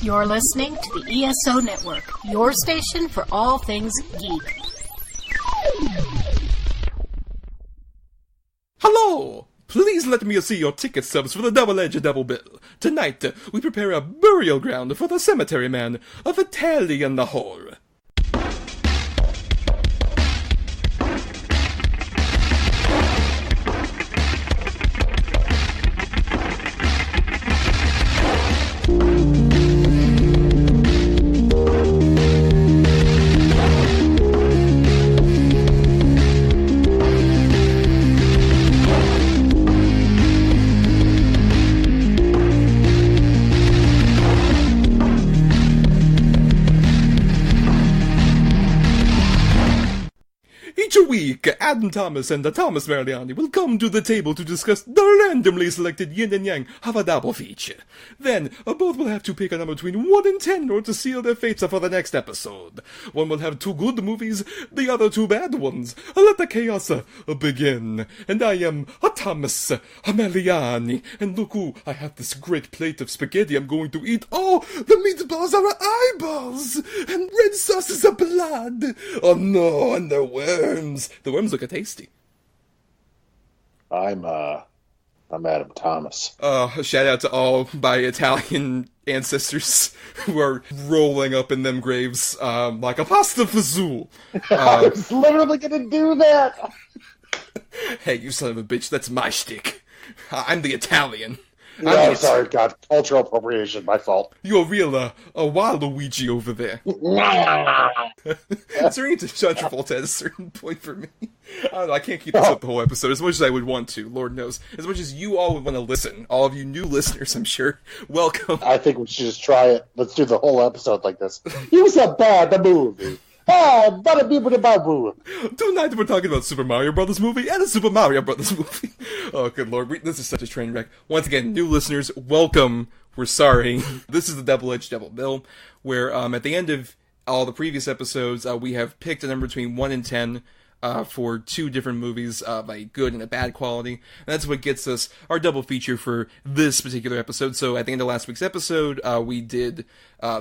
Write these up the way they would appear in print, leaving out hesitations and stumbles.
You're listening to the ESO Network, your station for all things geek. Hello! Please let me see your ticket stubs for the double-edged double bill. Tonight, we prepare a burial ground for the cemetery man of Italian horror. Each week, Italian Thomas and the Thomas Mariani will come to the table to discuss the randomly selected yin and yang of a double feature. Then, both will have to pick a number between 1 and 10 in order to seal their fates for the next episode. One will have 2 good movies, the other 2 bad ones. Let the chaos begin. And I am a Thomas Mariani. And look who, I have this great plate of spaghetti I'm going to eat. Oh, the meatballs are eyeballs! And red sauce is a blood! Oh no, and they're worms. The worms look tasty. I'm Adam Thomas. Shout out to all my Italian ancestors who are rolling up in them graves like a pasta fazool. I was literally gonna do that! Hey, you son of a bitch, that's my shtick. I'm the Italian. No, sorry, God. Cultural appropriation, my fault. You're a real, a Waluigi over there. Turning to John Travolta at a certain point for me. I don't know, I can't keep this up the whole episode as much as I would want to, Lord knows. As much as you all would want to listen. All of you new listeners, I'm sure. Welcome. I think we should just try it. Let's do the whole episode like this. You said bad, the movie. Tonight we're talking about Super Mario Brothers movie and a Super Mario Brothers movie. Oh, good lord, this is such a train wreck. Once again, new listeners, welcome. We're sorry. This is the double-edged double bill, where at the end of all the previous episodes, we have picked a number between 1 and 10 for 2 different movies of a good and a bad quality. And that's what gets us our double feature for this particular episode. So at the end of last week's episode, we did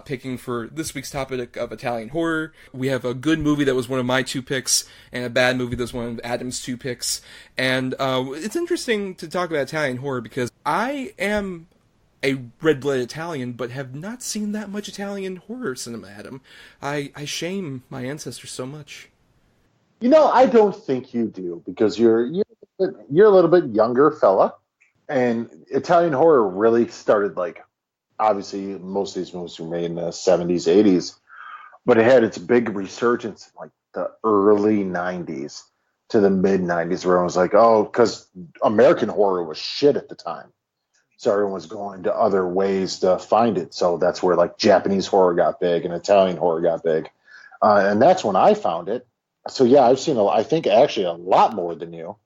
picking for this week's topic of Italian horror. We have a good movie that was one of my 2 picks, and a bad movie that was one of Adam's 2 picks. And it's interesting to talk about Italian horror because I am a red-blooded Italian, but have not seen that much Italian horror cinema, Adam. I shame my ancestors so much. You know, I don't think you do, because you're a little bit younger fella, and Italian horror really started, like, obviously most of these movies were made in the 70s, 80s, but it had its big resurgence in, like, the early 90s to the mid-90s, where everyone was like, oh, because American horror was shit at the time. So everyone was going to other ways to find it. So that's where, like, Japanese horror got big and Italian horror got big. And that's when I found it. So, yeah, I've seen, I think, actually a lot more than you.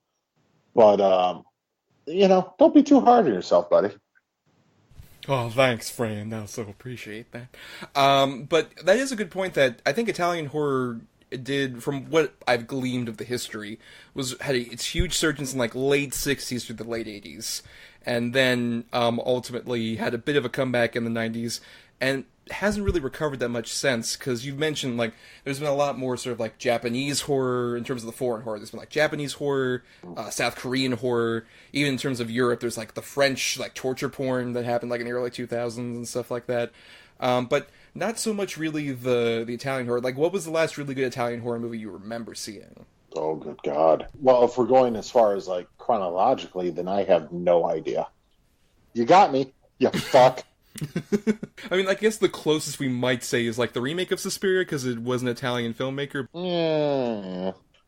But, don't be too hard on yourself, buddy. Oh, thanks, friend. I so appreciate that. But that is a good point that I think Italian horror did, from what I've gleaned of the history, had its huge surgence in, like, late 60s through the late 80s. And then ultimately had a bit of a comeback in the 90s. And hasn't really recovered that much since, because you've mentioned, like, there's been a lot more sort of, like, Japanese horror in terms of the foreign horror. There's been, like, Japanese horror, South Korean horror, even in terms of Europe, there's, like, the French, like, torture porn that happened, like, in the early 2000s and stuff like that. But not so much really the Italian horror. Like, what was the last really good Italian horror movie you remember seeing? Oh, good God. Well, if we're going as far as, like, chronologically, then I have no idea. You got me, you fuck. I mean, I guess the closest we might say is, like, the remake of Suspiria, because it was an Italian filmmaker.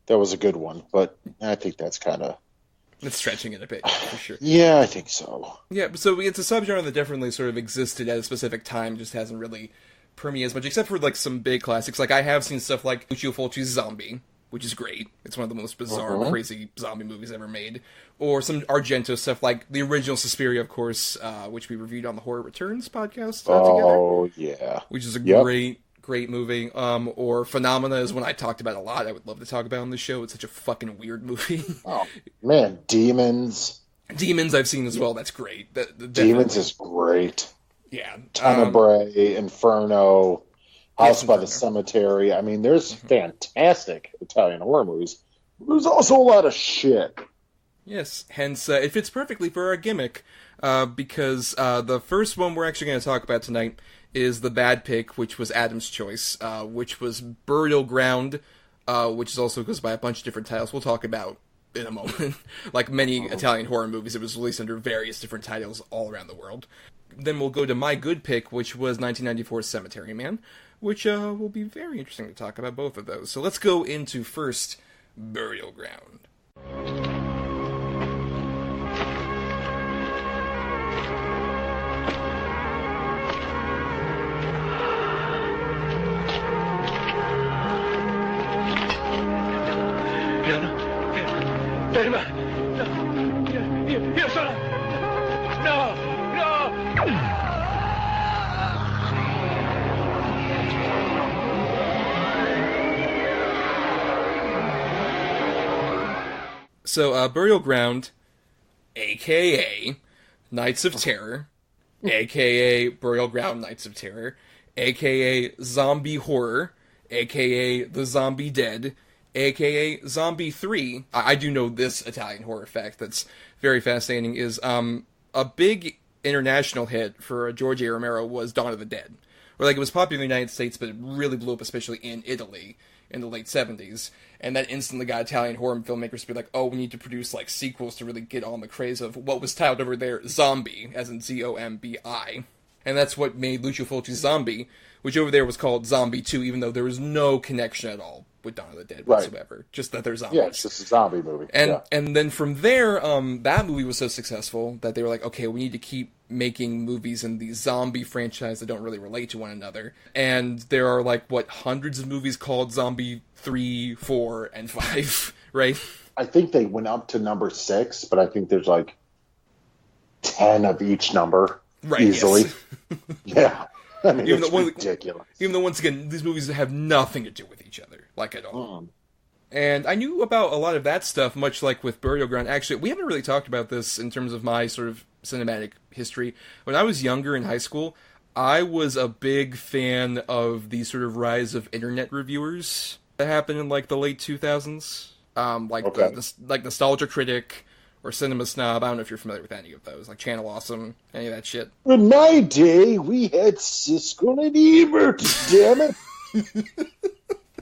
That was a good one, but I think that's kind of... It's stretching it a bit, for sure. Yeah, I think so. Yeah, so it's a subgenre that definitely sort of existed at a specific time, just hasn't really permeated as much, except for, like, some big classics. Like, I have seen stuff like Lucio Fulci's Zombie, which is great. It's one of the most bizarre, crazy zombie movies ever made. Or some Argento stuff, like the original Suspiria, of course, which we reviewed on the Horror Returns podcast together. Oh, yeah. Which is a great movie. Or Phenomena is one I talked about a lot. I would love to talk about on the show. It's such a fucking weird movie. Oh, man. Demons I've seen as well. That's great. Demons is great. Yeah. Tenebrae, Inferno, Yes, House by the Inferno. Cemetery. I mean, there's fantastic Italian horror movies. There's also a lot of shit. Yes, hence it fits perfectly for our gimmick, because the first one we're actually going to talk about tonight is the bad pick, which was Adam's choice, which was Burial Ground, which is also goes by a bunch of different titles we'll talk about in a moment. Like many Italian horror movies, it was released under various different titles all around the world. Then we'll go to my good pick, which was 1994's Cemetery Man, which will be very interesting to talk about both of those. So let's go into first Burial Ground. Ferma! No! Io sono... No! No! So, Burial Ground, aka Nights of Terror, aka Burial Ground Nights of Terror, aka Zombie Horror, aka The Zombie Dead, aka Zombie 3. I do know this Italian horror fact that's very fascinating, is a big international hit for George A. Romero was Dawn of the Dead. Where, like, it was popular in the United States, but it really blew up, especially in Italy in the late 70s. And that instantly got Italian horror filmmakers to be like, oh, we need to produce, like, sequels to really get on the craze of what was titled over there Zombie, as in Z-O-M-B-I. And that's what made Lucio Fulci's Zombie, which over there was called Zombie 2, even though there was no connection at all with Dawn of the Dead whatsoever. Right. Just that they're zombies. Yeah, it's just a zombie movie. And then from there, that movie was so successful that they were like, okay, we need to keep making movies in these zombie franchise that don't really relate to one another. And there are, like, what, hundreds of movies called Zombie 3, 4, and 5, right? I think they went up to number 6, but I think there's, like, 10 of each number. Right, easily. Yes. Yeah. I mean, it's ridiculous. Even though, once again, these movies have nothing to do with each other, like, at all. And I knew about a lot of that stuff, much like with Burial Ground. Actually, we haven't really talked about this in terms of my sort of cinematic history. When I was younger in high school, I was a big fan of the sort of rise of internet reviewers that happened in, like, the late 2000s. Like Nostalgia Critic or Cinema Snob. I don't know if you're familiar with any of those, like Channel Awesome, any of that shit. In my day, we had Siskel and Ebert, damn it.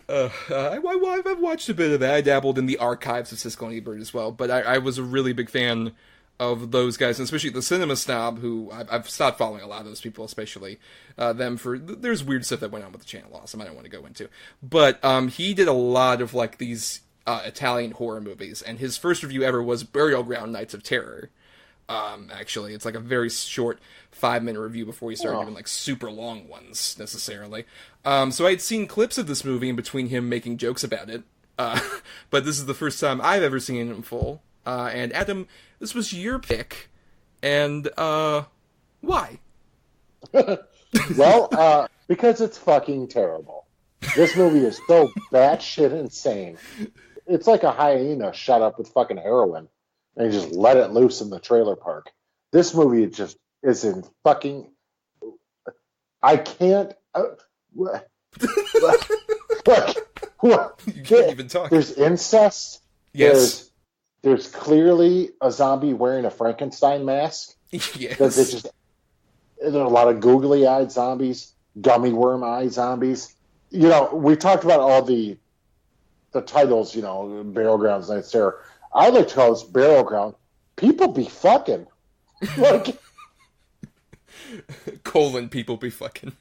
I've watched a bit of that. I dabbled in the archives of Siskel and Ebert as well, but I was a really big fan of those guys, and especially the Cinema Snob, who I've stopped following a lot of those people, especially them for... There's weird stuff that went on with the Channel Awesome I don't want to go into. But he did a lot of, like, these Italian horror movies, and his first review ever was Burial Ground Nights of Terror. Actually, it's like a very short 5-minute review before he started doing, like, super long ones, necessarily. So I had seen clips of this movie in between him making jokes about it, but this is the first time I've ever seen it in full. And Adam, this was your pick, and why? Well, because it's fucking terrible. This movie is so batshit insane. It's like a hyena shot up with fucking heroin, and you just let it loose in the trailer park. This movie just is in fucking... I can't... What? You can't even talk. There's incest. Yes. There's clearly a zombie wearing a Frankenstein mask. Yes. There are a lot of googly-eyed zombies, gummy worm-eyed zombies. You know, we talked about all the titles, you know, Burial Grounds, Night Terror. I like to call this Burial Ground. People be fucking. Like... people be fucking.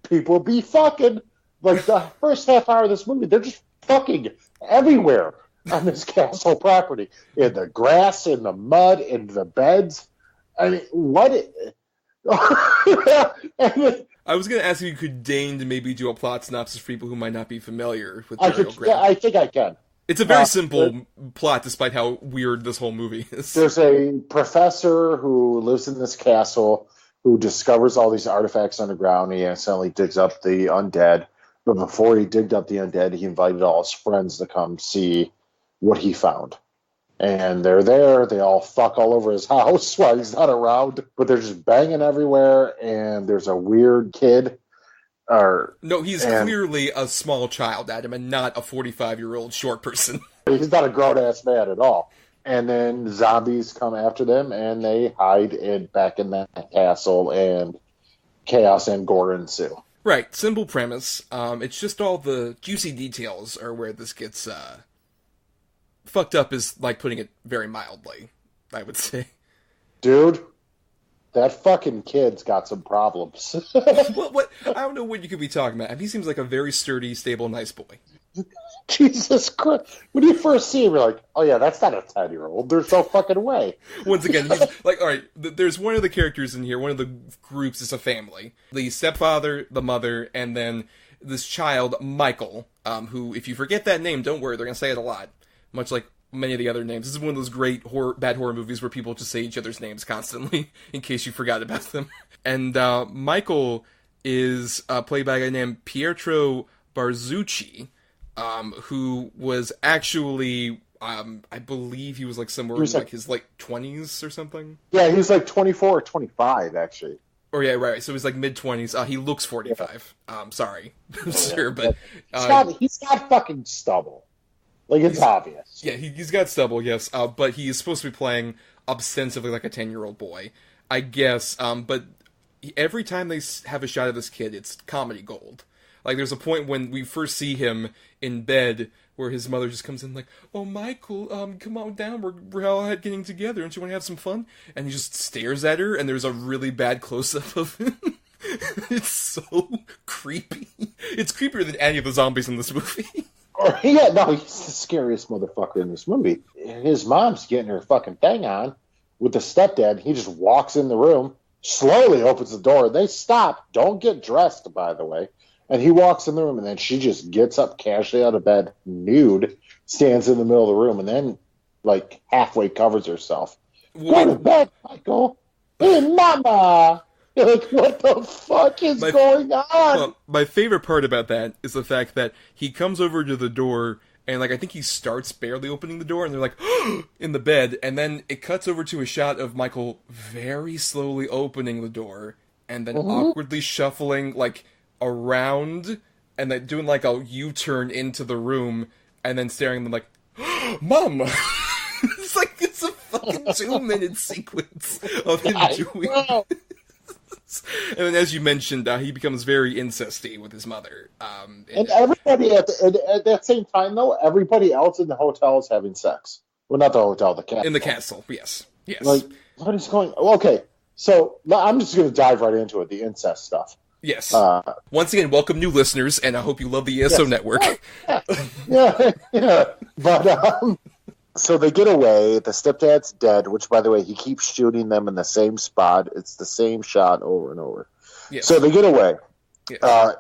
People be fucking. Like, the first half hour of this movie, they're just fucking everywhere on this castle property. In the grass, in the mud, in the beds. I mean, what... I was going to ask if you could deign to maybe do a plot synopsis for people who might not be familiar with Burial Ground. Yeah, I think I can. It's a very simple plot, despite how weird this whole movie is. There's a professor who lives in this castle who discovers all these artifacts underground. He accidentally digs up the undead. But before he digged up the undead, he invited all his friends to come see what he found. And they're there. They all fuck all over his house while he's not around. But they're just banging everywhere. And there's a weird kid. No, he's clearly a small child, Adam, and not a 45-year-old short person. He's not a grown-ass man at all. And then zombies come after them, and they hide back in that castle, and chaos and gore ensue. Right, simple premise. It's just all the juicy details are where this gets fucked up, is like putting it very mildly, I would say. Dude, that fucking kid's got some problems. What? I don't know what you could be talking about. He seems like a very sturdy, stable, nice boy. Jesus Christ. When you first see him, you're like, oh yeah, that's not a 10-year-old. There's no fucking way. Once again, he's like, alright, there's one of the characters in here, one of the groups is a family. The stepfather, the mother, and then this child, Michael, who, if you forget that name, don't worry, they're gonna say it a lot. Much like many of the other names. This is one of those great bad horror movies where people just say each other's names constantly, in case you forgot about them. And Michael is played by a guy named Pietro Barzucci, who was actually, I believe he was like somewhere in like his like 20s or something. Yeah, he was like 24 or 25, actually. Or yeah, right. So he's like mid-20s. He looks 45. Sorry, sure, but he's got fucking stubble. Like, it's obvious. Yeah, he's got stubble, yes. But he is supposed to be playing ostensibly like a 10-year-old boy, I guess. But every time they have a shot of this kid, it's comedy gold. Like, there's a point when we first see him in bed where his mother just comes in like, oh, Michael, come on down, we're all getting together, don't you want to have some fun? And he just stares at her, and there's a really bad close-up of him. It's so creepy. It's creepier than any of the zombies in this movie. Yeah, no, he's the scariest motherfucker in this movie. His mom's getting her fucking thing on with the stepdad. He just walks in the room, slowly opens the door. They stop. Don't get dressed, by the way. And he walks in the room, and then she just gets up casually out of bed, nude, stands in the middle of the room, and then, like, halfway covers herself. Go to bed, Michael. Hey, mama. You're like, what the fuck is going on? Well, my favorite part about that is the fact that he comes over to the door, and, like, I think he starts barely opening the door, and they're like, in the bed, and then it cuts over to a shot of Michael very slowly opening the door, and then awkwardly shuffling, like, around, and then doing like a U-turn into the room, and then staring at them like, Mom! It's like, it's a fucking 2-minute sequence of him doing this. And then, as you mentioned, he becomes very incesty with his mother. And everybody at that same time, though, everybody else in the hotel is having sex. Well, not the hotel, the castle. In the castle, yes. Yes. Like, what is going on? Okay, so I'm just going to dive right into it, the incest stuff. Yes. Once again, welcome new listeners, and I hope you love the ESO network. Yeah. But, so they get away. The stepdad's dead, which, by the way, he keeps shooting them in the same spot. It's the same shot over and over. Yes. So they get away. Yes.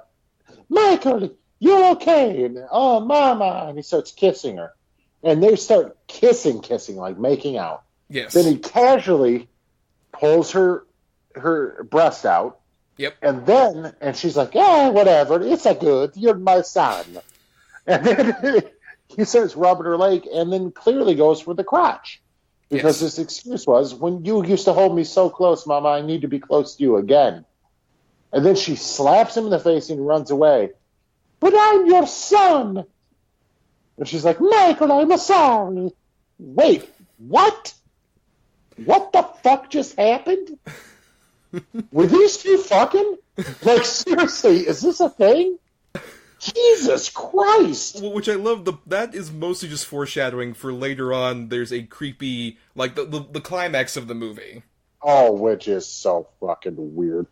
Michael, you're okay. And, oh, Mama. And he starts kissing her. And they start kissing, like making out. Yes. Then he casually pulls her breast out. Yep. And she's like, yeah, whatever. It's a good. You're my son. And then he starts rubbing her leg and then clearly goes for the crotch. Because his excuse was, when you used to hold me so close, Mama, I need to be close to you again. And then she slaps him in the face and runs away. But I'm your son. And she's like, Michael, I'm sorry. Wait, what? What the fuck just happened? Were these two fucking? Like, seriously, is this a thing? Jesus Christ! Well, which I love. That is mostly just foreshadowing for later on. There's a creepy, like, the climax of the movie. Oh, which is so fucking weird.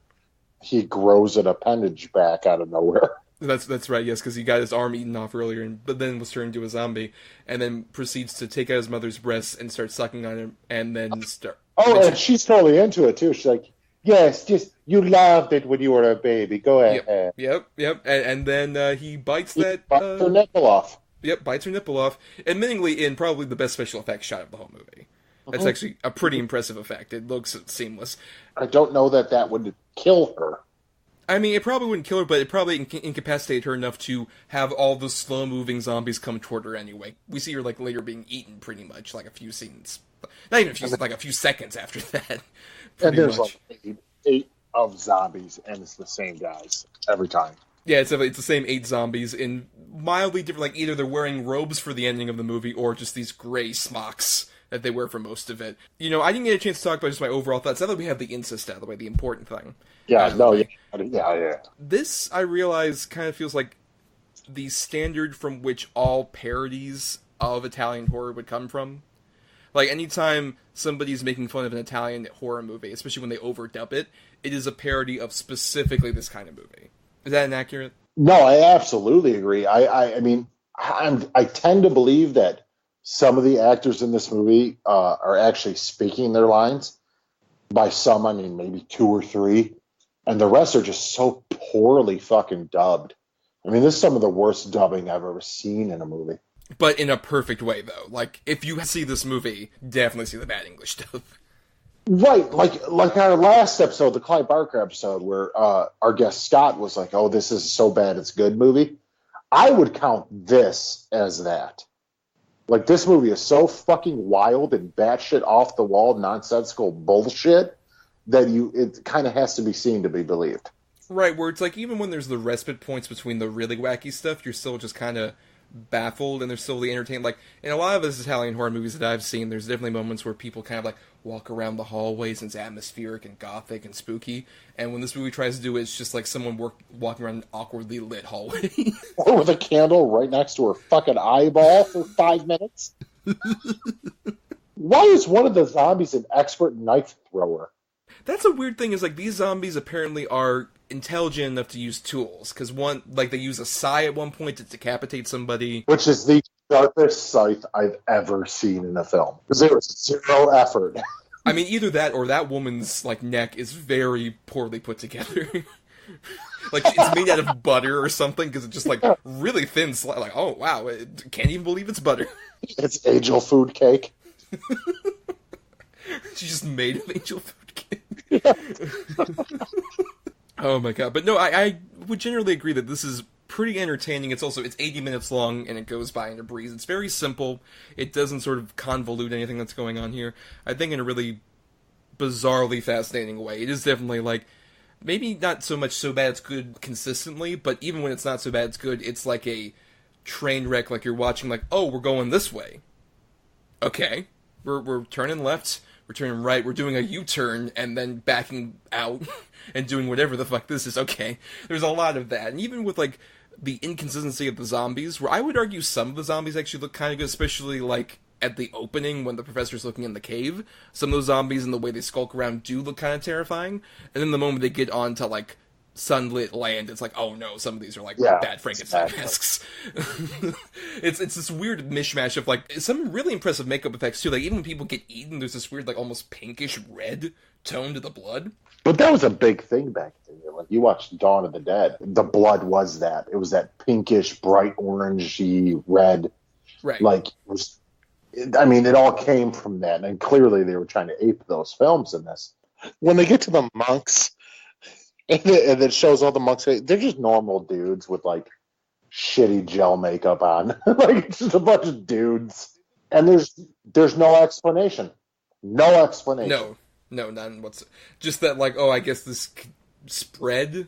He grows an appendage back out of nowhere. That's right, yes, because he got his arm eaten off earlier, but then was turned into a zombie, and then proceeds to take out his mother's breasts and start sucking on him, and then start... Oh, and she's totally into it, too. She's like, yes, just, you loved it when you were a baby. Go ahead. Yep. And then he bites that... bites her nipple off. Yep, bites her nipple off, admittingly in probably the best special effects shot of the whole movie. That's actually a pretty impressive effect. It looks seamless. I don't know that would kill her. I mean, it probably wouldn't kill her, but it probably incapacitated her enough to have all the slow-moving zombies come toward her anyway. We see her, like, later being eaten, pretty much, like, a few scenes. Not even a few, like, a few seconds after that. And there's, much. Like, eight of zombies, and it's the same guys every time. Yeah, it's the same 8 zombies in mildly different, like, either they're wearing robes for the ending of the movie, or just these gray smocks that they wear for most of it. You know, I didn't get a chance to talk about just my overall thoughts. Now that we have the incest out of the way, the important thing. Yeah. This, I realize, kind of feels like the standard from which all parodies of Italian horror would come from. Like, anytime somebody's making fun of an Italian horror movie, especially when they overdub it, it is a parody of specifically this kind of movie. Is that inaccurate? No, I absolutely agree. I mean, I tend to believe that some of the actors in this movie are actually speaking their lines. By some, I mean maybe 2 or 3. And the rest are just so poorly fucking dubbed. I mean, this is some of the worst dubbing I've ever seen in a movie. But in a perfect way, though. Like, if you see this movie, definitely see the bad English dub. Right, like our last episode, the Clive Barker episode, where our guest Scott was like, "Oh, this is so bad it's good" movie. I would count this as that. Like, this movie is so fucking wild and batshit off the wall, nonsensical bullshit that it kind of has to be seen to be believed. Right, where it's like, even when there's the respite points between the really wacky stuff, you're still just kind of baffled, and they're still the entertained. Like, in a lot of those Italian horror movies that I've seen, there's definitely moments where people kind of, like, walk around the hallways, and it's atmospheric and gothic and spooky, and when this movie tries to do it, it's just like someone walking around an awkwardly lit hallway. Or with a candle right next to her fucking eyeball for 5 minutes. Why is one of the zombies an expert knife thrower? That's a weird thing, is, like, these zombies apparently are intelligent enough to use tools, because one, like, they use a sai at one point to decapitate somebody. Which is the sharpest scythe I've ever seen in a film. Because there was 0 effort. I mean, either that or that woman's, like, neck is very poorly put together. Like, it's made out of butter or something, because it's just, like, really thin, like, oh, wow, can't even believe it's butter. It's angel food cake. She's just made of angel food cake. Oh my god. But no, I would generally agree that this is pretty entertaining. It's 80 minutes long, and it goes by in a breeze. It's very simple. It doesn't sort of convolute anything that's going on here. I think in a really bizarrely fascinating way. It is definitely, like, maybe not so much so bad it's good consistently, but even when it's not so bad it's good, it's like a train wreck, like you're watching, like, oh, we're going this way. Okay. We're turning left, we're turning right, we're doing a U-turn, and then backing out, and doing whatever the fuck this is. Okay. There's a lot of that. And even with, like, the inconsistency of the zombies, where I would argue some of the zombies actually look kind of good, especially, like, at the opening when the professor's looking in the cave. Some of those zombies and the way they skulk around do look kind of terrifying. And then the moment they get onto, like, sunlit land, it's like, oh no, some of these are like bad Frankenstein masks. It's this weird mishmash of, like, some really impressive makeup effects too. Like, even when people get eaten, there's this weird, like, almost pinkish red tone to the blood. But that was a big thing back then. Like, you watched Dawn of the Dead, the blood was that. It was that pinkish, bright orangey red. Right. Like, it all came from that, and clearly they were trying to ape those films in this. When they get to the monks, and it shows all the monks, they're just normal dudes with, like, shitty gel makeup on. Like, it's just a bunch of dudes. And there's no explanation. No explanation. No, none whatsoever. Just that, like, oh, I guess this spread,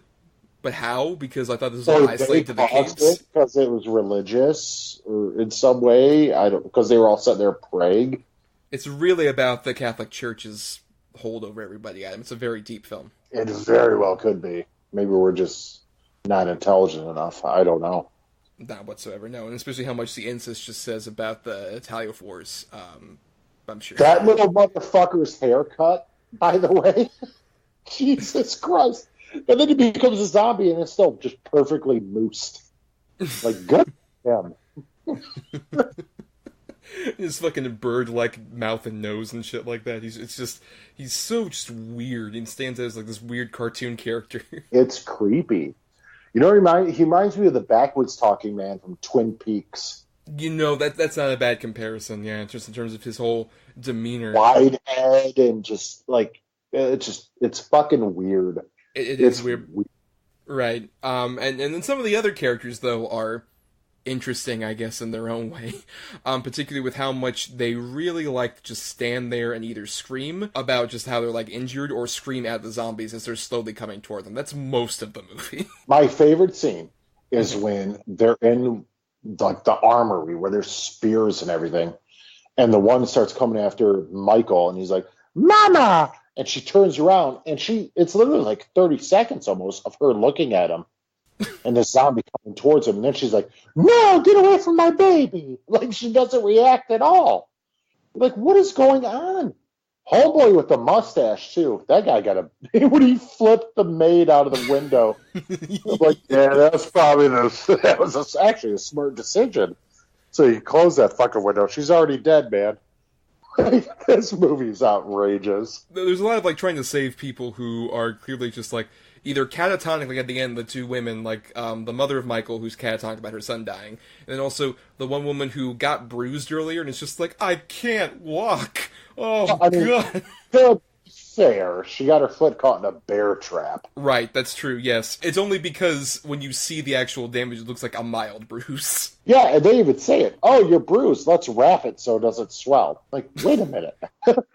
but how? Because I thought this was isolated to the caves. Because it was religious, or in some way, because they were all sitting there praying. It's really about the Catholic Church's hold over everybody, Adam. It's a very deep film. It very well could be. Maybe we're just not intelligent enough. I don't know. Not whatsoever, no. And especially how much the incest just says about the Italian Wars. I'm sure. That little motherfucker's haircut, by the way. Jesus Christ. And then he becomes a zombie and it's still just perfectly moosed. Like, good for him. His fucking bird-like mouth and nose and shit like that. He's so just weird. He stands out as, like, this weird cartoon character. It's creepy. You know, he reminds me of the backwards talking man from Twin Peaks. You know, that's not a bad comparison, yeah, just in terms of his whole demeanor. Wide head and just, like, it's fucking weird. It is weird. Right. And then some of the other characters, though, are interesting, I guess, in their own way. Particularly with how much they really like to just stand there and either scream about just how they're, like, injured or scream at the zombies as they're slowly coming toward them. That's most of the movie. My favorite scene is when they're in, like, the armory where there's spears and everything, and the one starts coming after Michael, and he's like, Mama! And she turns around, and it's literally like 30 seconds almost of her looking at him, and the zombie coming towards him, and then she's like, no, get away from my baby! Like, she doesn't react at all. Like, what is going on? Homeboy with the mustache, too. That guy got when he flipped the maid out of the window. Like, yeah, that was actually a smart decision. So you close that fucking window. She's already dead, man. This movie's outrageous. There's a lot of, like, trying to save people who are clearly just, like, either catatonic, like at the end, the two women, like, the mother of Michael, who's catatonic about her son dying, and then also the one woman who got bruised earlier, and it's just like, I can't walk! Oh, I mean, God! To be fair, she got her foot caught in a bear trap. Right, that's true, yes. It's only because when you see the actual damage, it looks like a mild bruise. Yeah, and they even say it. Oh, you're bruised. Let's wrap it so it doesn't swell. Like, wait a minute.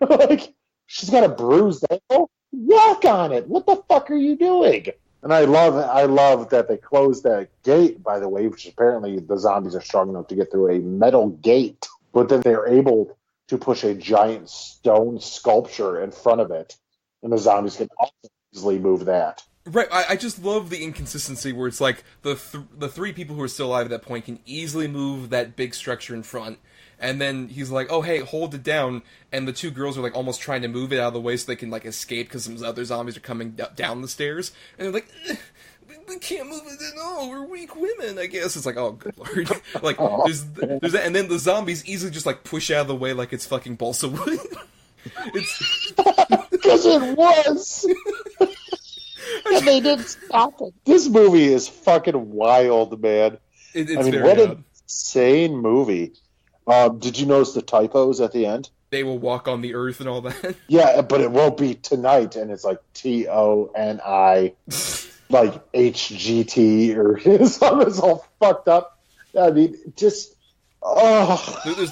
Like, she's got a bruised ankle? Walk on it. What the fuck are you doing? And I love that they closed that gate, by the way, which apparently the zombies are strong enough to get through a metal gate. But then they're able to push a giant stone sculpture in front of it. And the zombies can also easily move that. Right, I just love the inconsistency where it's like the three people who are still alive at that point can easily move that big structure in front, and then he's like, oh hey, hold it down, and the two girls are like almost trying to move it out of the way so they can like escape because some other zombies are coming down the stairs, and they're like, we can't move it at all, we're weak women, I guess. It's like, oh good lord. Like, there's that, and then the zombies easily just like push out of the way like it's fucking balsa wood. It's... Because it was! And they didn't stop it. This movie is fucking wild, man. It's I mean, very what odd. an insane movie. Did you notice the typos at the end? They will walk on the earth and all that. Yeah, but it won't be tonight, and it's like TONI, like HGT, or something. It's all fucked up. I mean, just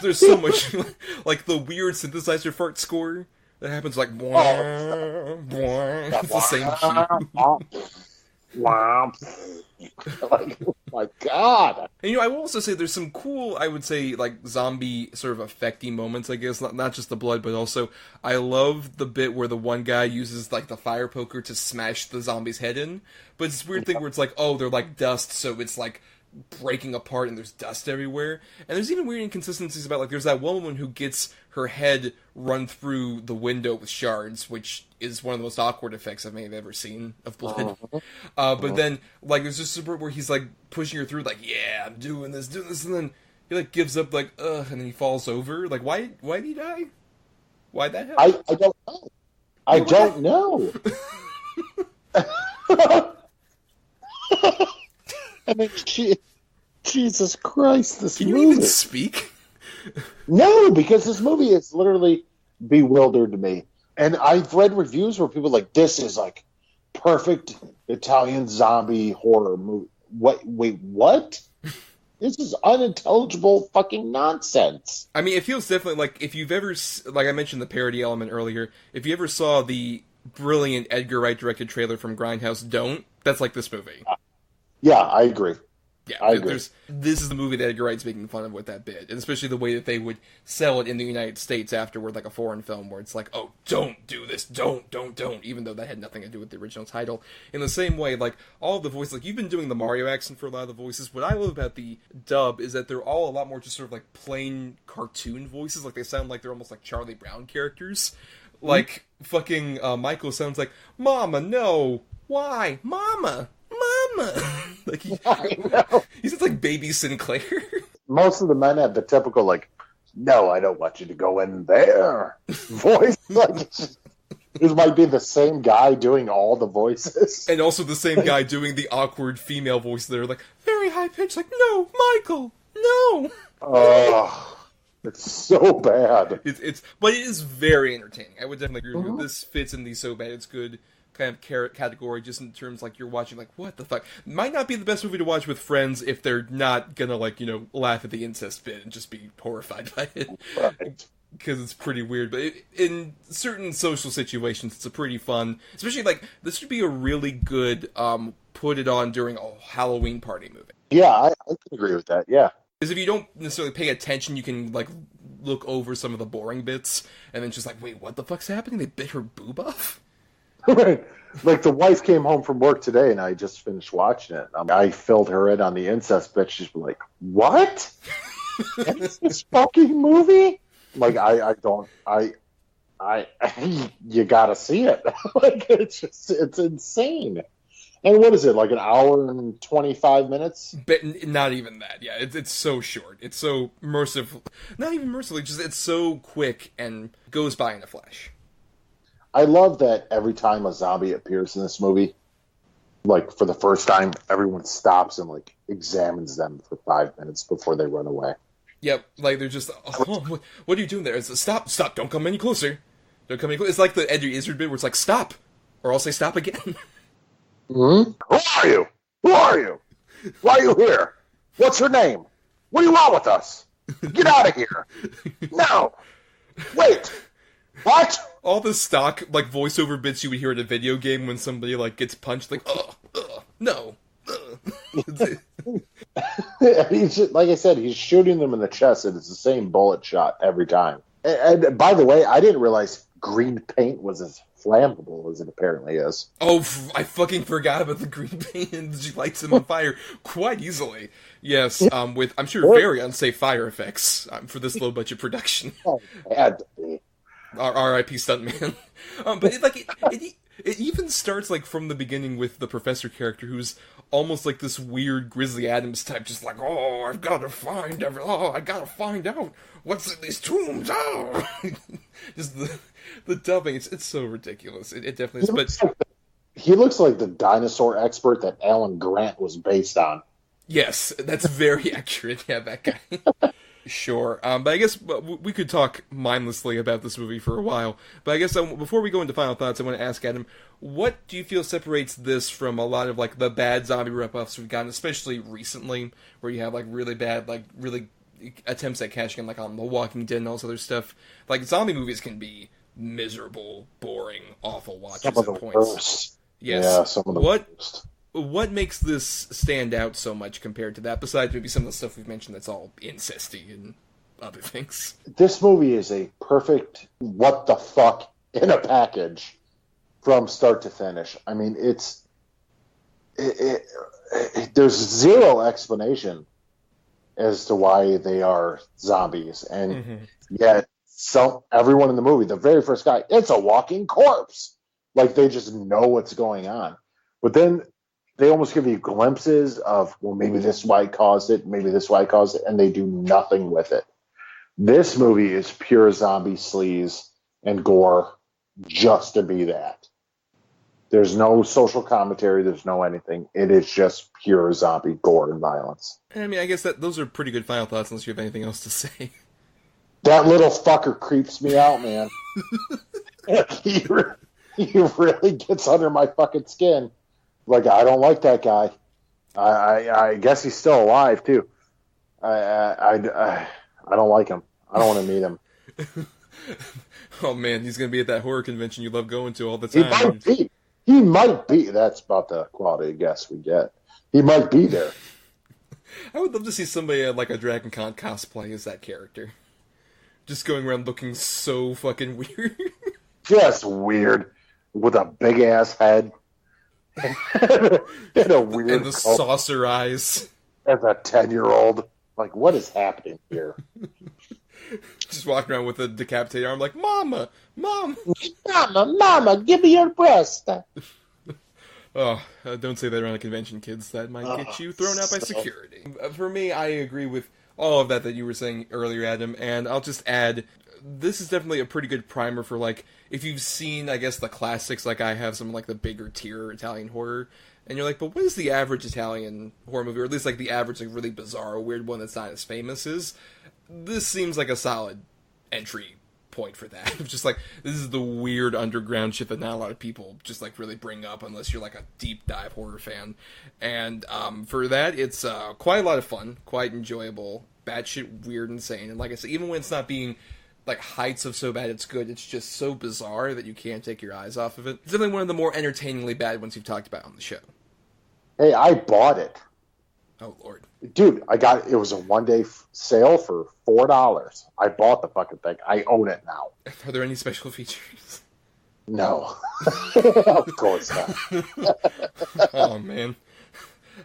There's so much like the weird synthesizer fart score that happens like it's the same cue. Like, oh my god. And I will also say there's some cool, I would say, like zombie sort of effecty moments, I guess, not just the blood, but also I love the bit where the one guy uses like the fire poker to smash the zombie's head in, but it's this weird thing where it's like, oh, they're like dust, so it's like breaking apart and there's dust everywhere. And there's even weird inconsistencies about, like, there's that one woman who gets her head run through the window with shards, which is one of the most awkward effects I may have ever seen of blood. But then, like, there's just a bit where he's, like, pushing her through, like, yeah, I'm doing this, and then he, like, gives up, like, ugh, and then he falls over. Like, why did he die? Why'd that happen? I don't know. I don't know. I mean, Jesus Christ, this Can you movie. even speak? No, because this movie has literally bewildered me. And I've read reviews where people are like, this is like perfect Italian zombie horror movie. Wait, what? This is unintelligible fucking nonsense. I mean, it feels definitely like if you've ever, like I mentioned the parody element earlier, if you ever saw the brilliant Edgar Wright directed trailer from Grindhouse, Don't, that's like this movie. Yeah, I agree. Yeah, I agree. This is the movie that Edgar Wright's making fun of with that bit, and especially the way that they would sell it in the United States afterward, like a foreign film, where it's like, oh, don't do this, don't, even though that had nothing to do with the original title. In the same way, like, all of the voices, like, you've been doing the Mario accent for a lot of the voices. What I love about the dub is that they're all a lot more just sort of, like, plain cartoon voices. Like, they sound like they're almost like Charlie Brown characters. Like, fucking Michael sounds like, Mama, no! Why? Mama! Like he sounds like Baby Sinclair. Most of the men have the typical, like, no, I don't want you to go in there voice. Like, this might be the same guy doing all the voices. And also the same guy doing the awkward female voice that are like, very high pitched, like, no, Michael, no! Oh, it's so bad. But it is very entertaining. I would definitely agree with you. This fits in the so bad it's good kind of category, just in terms like you're watching like, what the fuck? Might not be the best movie to watch with friends if they're not gonna like, laugh at the incest bit and just be horrified by it. Right. Because it's pretty weird, but in certain social situations, it's a pretty fun, especially like, this would be a really good, put it on during a Halloween party movie. Yeah, I can agree with that, yeah. Because if you don't necessarily pay attention, you can, like, look over some of the boring bits, and then just like, wait, what the fuck's happening? They bit her boob off? Right. Like, the wife came home from work today, and I just finished watching it. I filled her in on the incest bit. She's like, what? That's this fucking movie? Like, you gotta see it. Like, it's insane. And what is it, like an hour and 25 minutes? But not even that, yeah. It's so short. It's so merciful. Not even mercifully, just it's so quick and goes by in a flash. I love that every time a zombie appears in this movie, like, for the first time, everyone stops and, like, examines them for 5 minutes before they run away. Yep, like, they're just, oh, what are you doing there? It's stop, don't come any closer. Don't come any closer. It's like the Eddie Izzard bit where it's like, stop, or I'll say stop again. Mm-hmm. Who are you? Who are you? Why are you here? What's your name? What do you want with us? Get out of here. No. Wait. What? All the stock, like, voiceover bits you would hear in a video game when somebody, like, gets punched, like, no. He's just, like I said, he's shooting them in the chest, and it's the same bullet shot every time. And by the way, I didn't realize green paint was as flammable as it apparently is. Oh, I fucking forgot about the green paint, and she lights him on fire quite easily. Yes, with, I'm sure, very unsafe fire effects for this low-budget production. Oh, it had to be. R.I.P. Stuntman. But it even starts, like, from the beginning with the professor character, who's almost like this weird Grizzly Adams type, just like, I gotta find out what's in these tombs. Just the dubbing, it's so ridiculous. It definitely is. But he looks like the dinosaur expert that Alan Grant was based on. Yes, that's very accurate. Yeah, that guy. Sure. But I guess we could talk mindlessly about this movie for a while. But I guess before we go into final thoughts, I want to ask Adam, what do you feel separates this from a lot of, like, the bad zombie rip-offs we've gotten, especially recently, where you have, like, really bad, like, really attempts at cashing in, like, on The Walking Dead and all this other stuff. Like, zombie movies can be miserable, boring, awful watches at points. Worst. Yes. Yeah, some of the worst. What makes this stand out so much compared to that, besides maybe some of the stuff we've mentioned that's all incesty and other things? This movie is a perfect what the fuck in a package from start to finish. I mean, there's zero explanation as to why they are zombies, and yet everyone in the movie, the very first guy, it's a walking corpse. Like, they just know what's going on. But then they almost give you glimpses of, well, maybe this white caused it, maybe this white caused it, and they do nothing with it. This movie is pure zombie sleaze and gore just to be that. There's no social commentary, there's no anything. It is just pure zombie gore and violence. I mean, I guess those are pretty good final thoughts, unless you have anything else to say. That little fucker creeps me out, man. He really gets under my fucking skin. Like, I don't like that guy. I guess he's still alive too. I don't like him. I don't want to meet him. Oh man, he's gonna be at that horror convention you love going to all the time. He might be. That's about the quality of guest we get. He might be there. I would love to see somebody at, like, a Dragon Con cosplay as that character. Just going around looking so fucking weird. Just weird. With a big ass head. And a weird and the saucer eyes. As a 10-year-old. Like, what is happening here? Just walking around with a decapitated arm like, Mama! Mama, give me your breast! Oh, don't say that around a convention, kids. That might get you thrown out by security. For me, I agree with all of that you were saying earlier, Adam, and I'll just add, this is definitely a pretty good primer for, like, if you've seen, I guess, the classics, like I have some, like, the bigger tier Italian horror, and you're like, but what is the average Italian horror movie, or at least, like, the average, like, really bizarre, weird one that's not as famous is? This seems like a solid entry point for that. Just like, this is the weird underground shit that not a lot of people just like really bring up unless you're like a deep dive horror fan. And for that, it's quite a lot of fun, quite enjoyable, batshit weird, insane. And like I said, even when it's not being like heights of so bad it's good, it's just so bizarre that you can't take your eyes off of it. It's definitely one of the more entertainingly bad ones you've talked about on the show. Hey, I bought it. Oh, Lord. Dude, it was a one-day sale for $4. I bought the fucking thing. I own it now. Are there any special features? No. Of course not. Oh, man.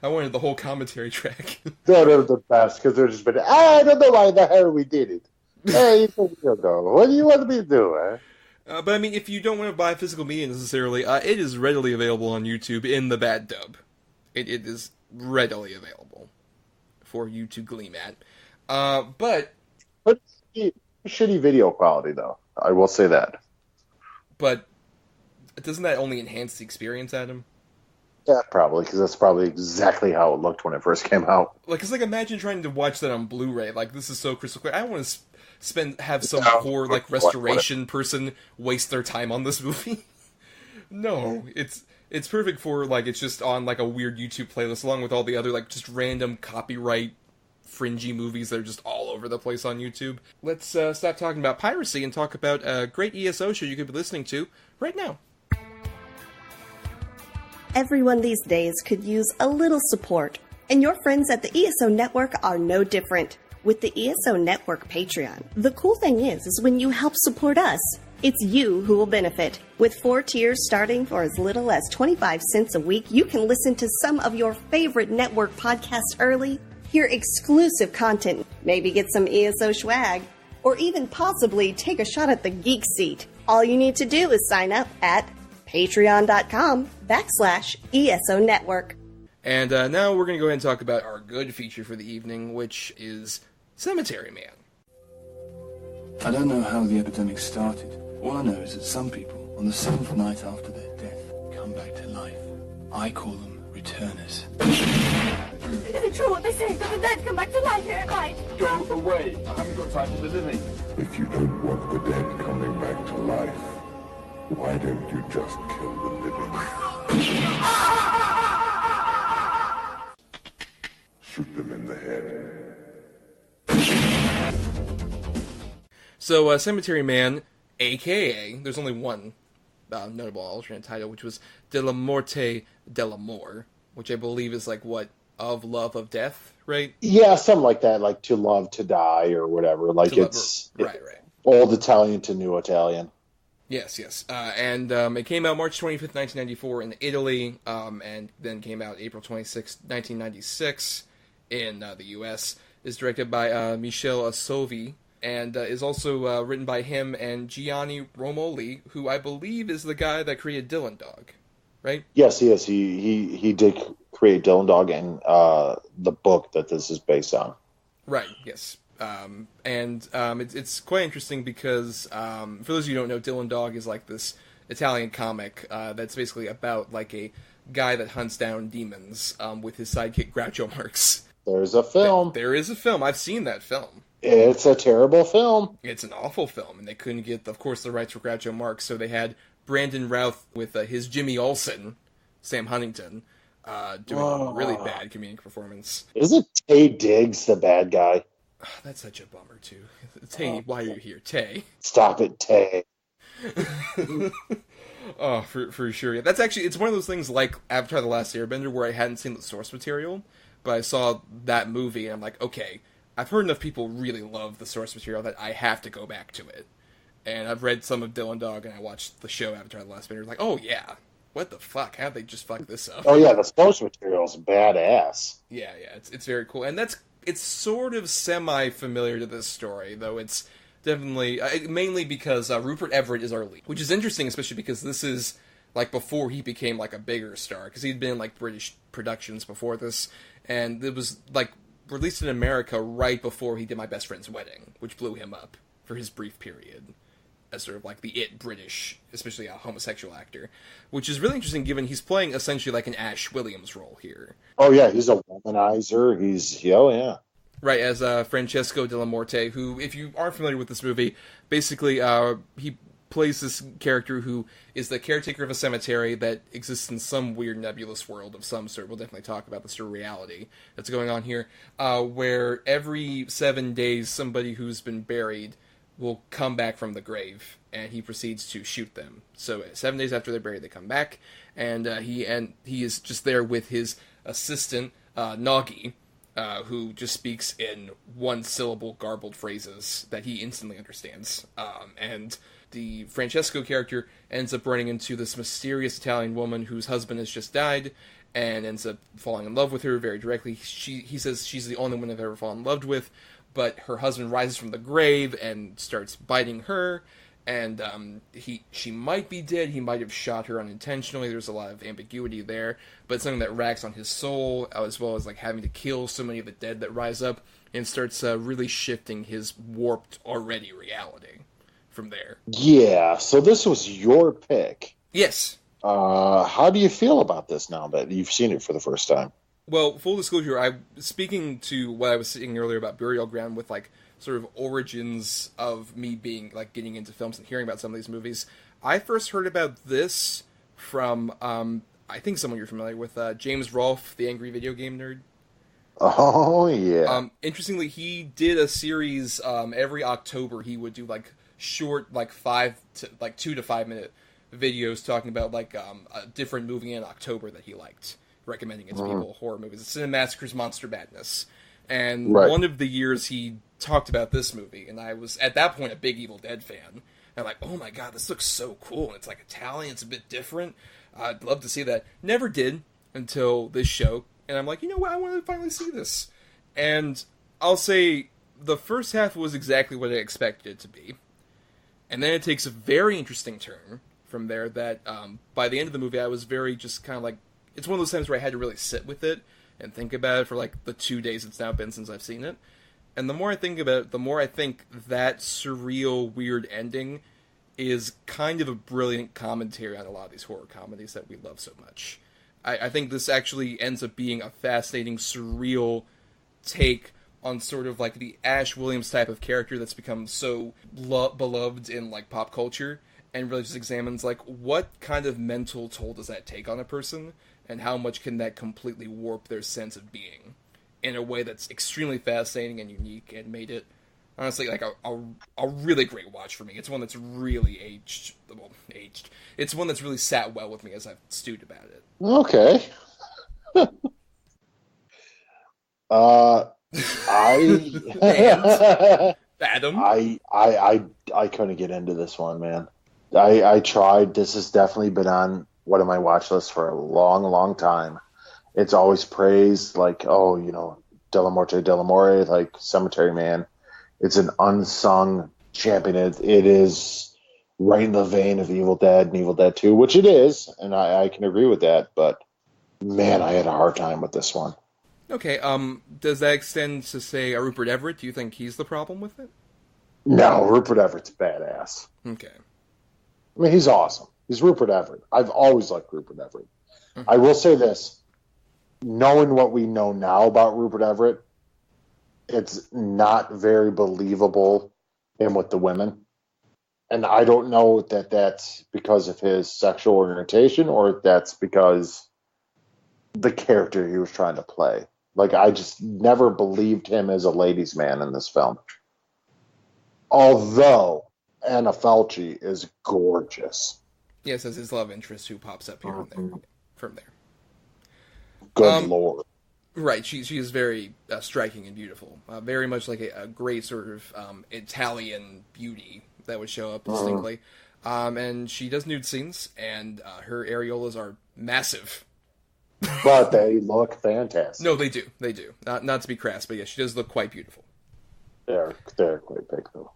I wanted the whole commentary track. They're the best, because they're just been, I don't know why the hell we did it. Hey, what do you want me to do, eh? But I mean, if you don't want to buy physical media necessarily, it is readily available on YouTube in the bad dub. It is readily available for you to gleam at. But shitty video quality, though. I will say that. But doesn't that only enhance the experience, Adam? Yeah, probably, because that's probably exactly how it looked when it first came out. Like, it's like, imagine trying to watch that on Blu-ray. Like, this is so crystal clear. I don't want to have some poor, like, restoration person waste their time on this movie. No, it's perfect for, like, it's just on, like, a weird YouTube playlist, along with all the other, like, just random copyright fringy movies that are just all over the place on YouTube. Let's stop talking about piracy and talk about a great ESO show you could be listening to right now. Everyone these days could use a little support, and your friends at the ESO Network are no different. With the ESO Network Patreon, the cool thing is when you help support us, it's you who will benefit. With 4 tiers starting for as little as 25 cents a week, you can listen to some of your favorite network podcasts early, hear exclusive content, maybe get some ESO swag, or even possibly take a shot at the geek seat. All you need to do is sign up at patreon.com/ESO Network. And now we're going to go ahead and talk about our good feature for the evening, which is Cemetery Man. I don't know how the epidemic started. All I know is that some people, on the 7th night after their death, come back to life. I call them returners. Is it true what they say, that the dead come back to life here at night? Go away. I haven't got time for the living. If you don't want the dead coming back to life, why don't you just kill the living? Shoot them in the head. So, Cemetery Man, a.k.a., there's only one notable alternate title, which was De la Morte de l'Amor, which I believe is like, what, of love of death, right? Yeah, something like that, like to love to die or whatever. Like right. Old Italian to new Italian. Yes. And it came out March 25th, 1994 in Italy, and then came out April 26th, 1996 in the U.S. Is directed by Michele Assovi, and is also written by him and Gianni Romoli, who I believe is the guy that created Dylan Dog, right? Yes, he is. He did create Dylan Dog and the book that this is based on. Right, yes. It's quite interesting because, for those of you who don't know, Dylan Dog is like this Italian comic that's basically about like a guy that hunts down demons with his sidekick Groucho Marx. There's a film. There is a film. I've seen that film. It's a terrible film. It's an awful film, and they couldn't get, of course, the rights for Groucho Marx, so they had Brandon Routh with his Jimmy Olsen, Sam Huntington, doing a really bad comedic performance. Isn't Tay Diggs the bad guy? That's such a bummer, too. Tay, why are you here? Tay. Stop it, Tay. Oh, for sure. Yeah, that's actually, it's one of those things like Avatar The Last Airbender where I hadn't seen the source material, but I saw that movie and I'm like, okay, I've heard enough people really love the source material that I have to go back to it. And I've read some of Dylan Dog and I watched the show Avatar The Last Airbender, like, oh yeah, what the fuck? How'd they just fuck this up? Oh yeah, the source material is badass. Yeah, it's very cool. And it's sort of semi-familiar to this story, though it's definitely, mainly because Rupert Everett is our lead, which is interesting, especially because this is, like, before he became, like, a bigger star, because he'd been in, like, British productions before this, and it was, like, released in America right before he did My Best Friend's Wedding, which blew him up for his brief period as sort of, like, the British, especially a homosexual actor, which is really interesting given he's playing essentially like an Ash Williams role here. Oh yeah, he's a womanizer, oh yeah. Right, as Francesco Della Morte, who, if you aren't familiar with this movie, basically he plays this character who is the caretaker of a cemetery that exists in some weird nebulous world of some sort. We'll definitely talk about the sort of reality that's going on here, where every 7 days somebody who's been buried will come back from the grave, and he proceeds to shoot them. So 7 days after they're buried, they come back, and he is just there with his assistant, Nagi, who just speaks in one-syllable garbled phrases that he instantly understands. And the Francesco character ends up running into this mysterious Italian woman whose husband has just died, and ends up falling in love with her very directly. He says she's the only one I've ever fallen in love with, but her husband rises from the grave and starts biting her, and she might be dead, he might have shot her unintentionally, there's a lot of ambiguity there, but it's something that racks on his soul, as well as like having to kill so many of the dead that rise up, and starts really shifting his warped already reality from there. Yeah, so this was your pick. Yes. How do you feel about this now that you've seen it for the first time? Well, full disclosure, speaking to what I was saying earlier about Burial Ground with, like, sort of origins of me being, like, getting into films and hearing about some of these movies, I first heard about this from, I think someone you're familiar with, James Rolfe, the Angry Video Game Nerd. Oh, yeah. Interestingly, he did a series, every October he would do, like, short, like, 2 to 5 minute videos talking about, like, a different movie in October that he liked, recommending it to people, horror movies. It's Cinemassacre's Monster Madness. And one of the years he talked about this movie, and I was, at that point, a big Evil Dead fan. And I'm like, oh my god, this looks so cool, and it's like Italian, it's a bit different. I'd love to see that. Never did until this show, and I'm like, you know what, I want to finally see this. And I'll say, the first half was exactly what I expected it to be. And then it takes a very interesting turn from there that, by the end of the movie, I was very just kind of like, it's one of those times where I had to really sit with it and think about it for, like, the 2 days it's now been since I've seen it. And the more I think about it, the more I think that surreal, weird ending is kind of a brilliant commentary on a lot of these horror comedies that we love so much. I think this actually ends up being a fascinating, surreal take on sort of, like, the Ash Williams type of character that's become so beloved in, like, pop culture, and really just examines, like, what kind of mental toll does that take on a person, and how much can that completely warp their sense of being in a way that's extremely fascinating and unique, and made it, honestly, like, a really great watch for me. It's one that's really aged. It's one that's really sat well with me as I've stewed about it. Okay. Adam? I couldn't get into this one, man. I tried. This has definitely been on one of my watch lists for a long, long time. It's always praised, like, oh, you know, Della Morte, like Cemetery Man. It's an unsung champion. It is right in the vein of Evil Dead and Evil Dead 2, which it is, and I can agree with that, but man, I had a hard time with this one. Okay, does that extend to, say, Rupert Everett? Do you think he's the problem with it? No, Rupert Everett's badass. Okay. I mean, he's awesome. He's Rupert Everett. I've always liked Rupert Everett. Mm-hmm. I will say this. Knowing what we know now about Rupert Everett, it's not very believable him with the women. And I don't know that that's because of his sexual orientation or if that's because the character he was trying to play. Like, I just never believed him as a ladies' man in this film. Although Anna Falchi is gorgeous. Yes, as his love interest who pops up here and there from there. Good Lord. Right, she is very striking and beautiful. Very much like a great sort of Italian beauty that would show up distinctly. And she does nude scenes, and her areolas are massive. But they look fantastic. No, they do. They do. Not to be crass, but yeah, she does look quite beautiful. They're quite big, though.